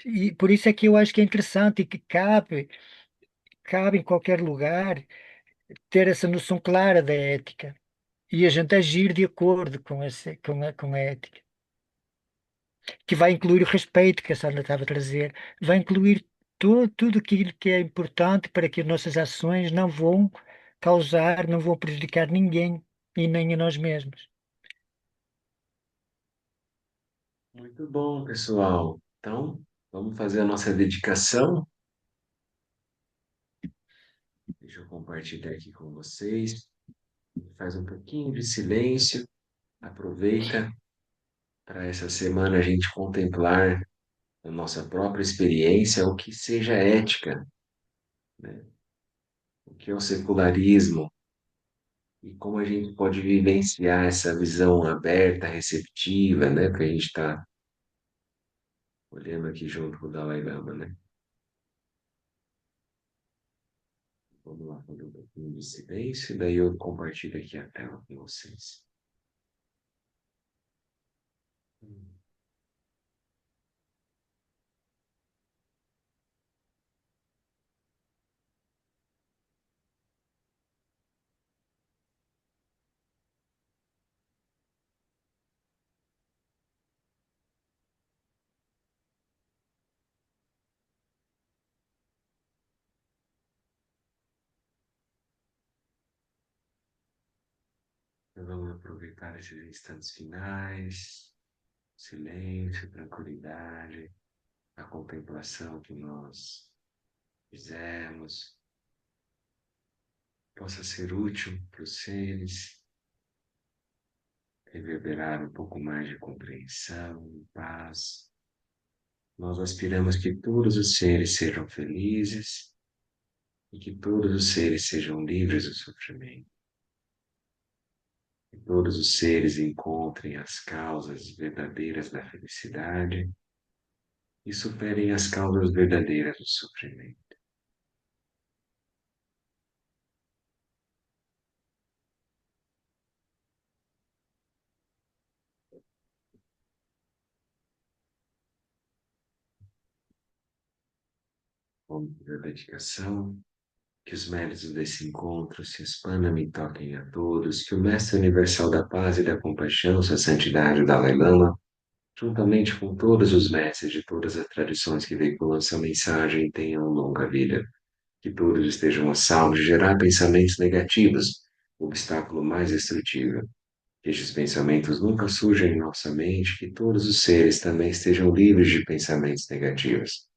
E por isso é que eu acho que é interessante e que cabe em qualquer lugar ter essa noção clara da ética e a gente agir de acordo com a ética. Que vai incluir o respeito que a Sandra estava a trazer, vai incluir tudo aquilo que é importante para que as nossas ações não vão causar, não vão prejudicar ninguém e nem a nós mesmos. Muito bom, pessoal. Então, vamos fazer a nossa dedicação. Deixa eu compartilhar aqui com vocês. Faz um pouquinho de silêncio. Aproveita para essa semana a gente contemplar a nossa própria experiência, o que seja ética, né? O que é o secularismo e como a gente pode vivenciar essa visão aberta, receptiva, né? Que a gente está olhando aqui junto com o Dalai Lama, né? Vamos lá, fazer um pouquinho de silêncio, daí eu compartilho aqui a tela com vocês. Então, vamos aproveitar esses instantes finais, silêncio, tranquilidade, a contemplação que nós fizemos, possa ser útil para os seres, reverberar um pouco mais de compreensão, paz. Nós aspiramos que todos os seres sejam felizes e que todos os seres sejam livres do sofrimento. que todos os seres encontrem as causas verdadeiras da felicidade e superem as causas verdadeiras do sofrimento. Com a dedicação, que os méritos desse encontro se expandam e toquem a todos, que o Mestre Universal da Paz e da Compaixão, Sua Santidade o Dalai Lama, juntamente com todos os mestres de todas as tradições que veiculam essa mensagem, tenham longa vida. Que todos estejam a salvo de gerar pensamentos negativos, o obstáculo mais destrutivo. Que estes pensamentos nunca surjam em nossa mente, que todos os seres também estejam livres de pensamentos negativos.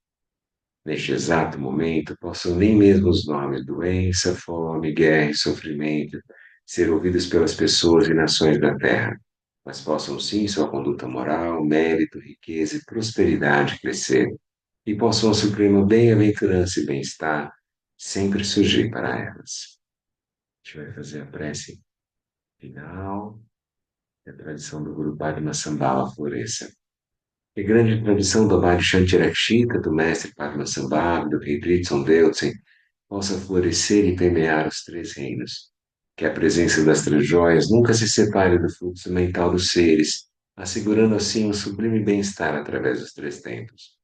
Neste exato momento, possam nem mesmo os nomes doença, fome, guerra e sofrimento ser ouvidos pelas pessoas e nações da Terra, mas possam sim sua conduta moral, mérito, riqueza e prosperidade crescer, e possam a suprema bem-aventurança e bem-estar sempre surgir para elas. A gente vai fazer a prece final, que a tradição do Guru Padma floresça. Que grande tradição do Abhidhamma Shantirakshita, do mestre Padmasambhava, do rei Tritson Deltsen, possa florescer e permear os três reinos. Que a presença das três joias nunca se separe do fluxo mental dos seres, assegurando assim um sublime bem-estar através dos três tempos.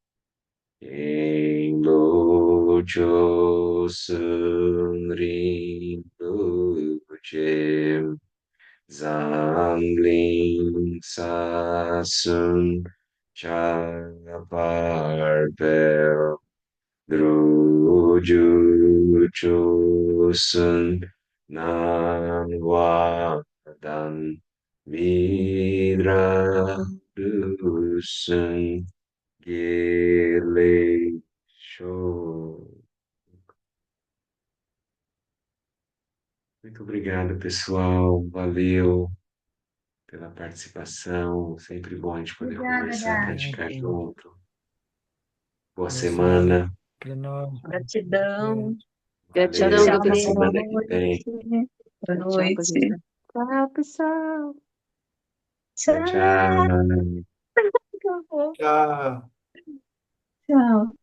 Em Locho Sun Rinpoche, Zangling Sasun Chaparpel Druju Chosun Nanwadan Vidra Dusun Gele Show. Muito obrigado, pessoal. Valeu pela participação. Sempre bom a gente poder Obrigada, conversar, Gá. praticar Pronto. junto. Boa Boa semana semana. para nós. Gratidão. Gratidão, Valeu. Tchau, Até doutor. boa semana que vem. noite. Boa Tchau, professor. noite. Tchau, pessoal. Tchau, Tchau. tchau. Tchau. Tchau.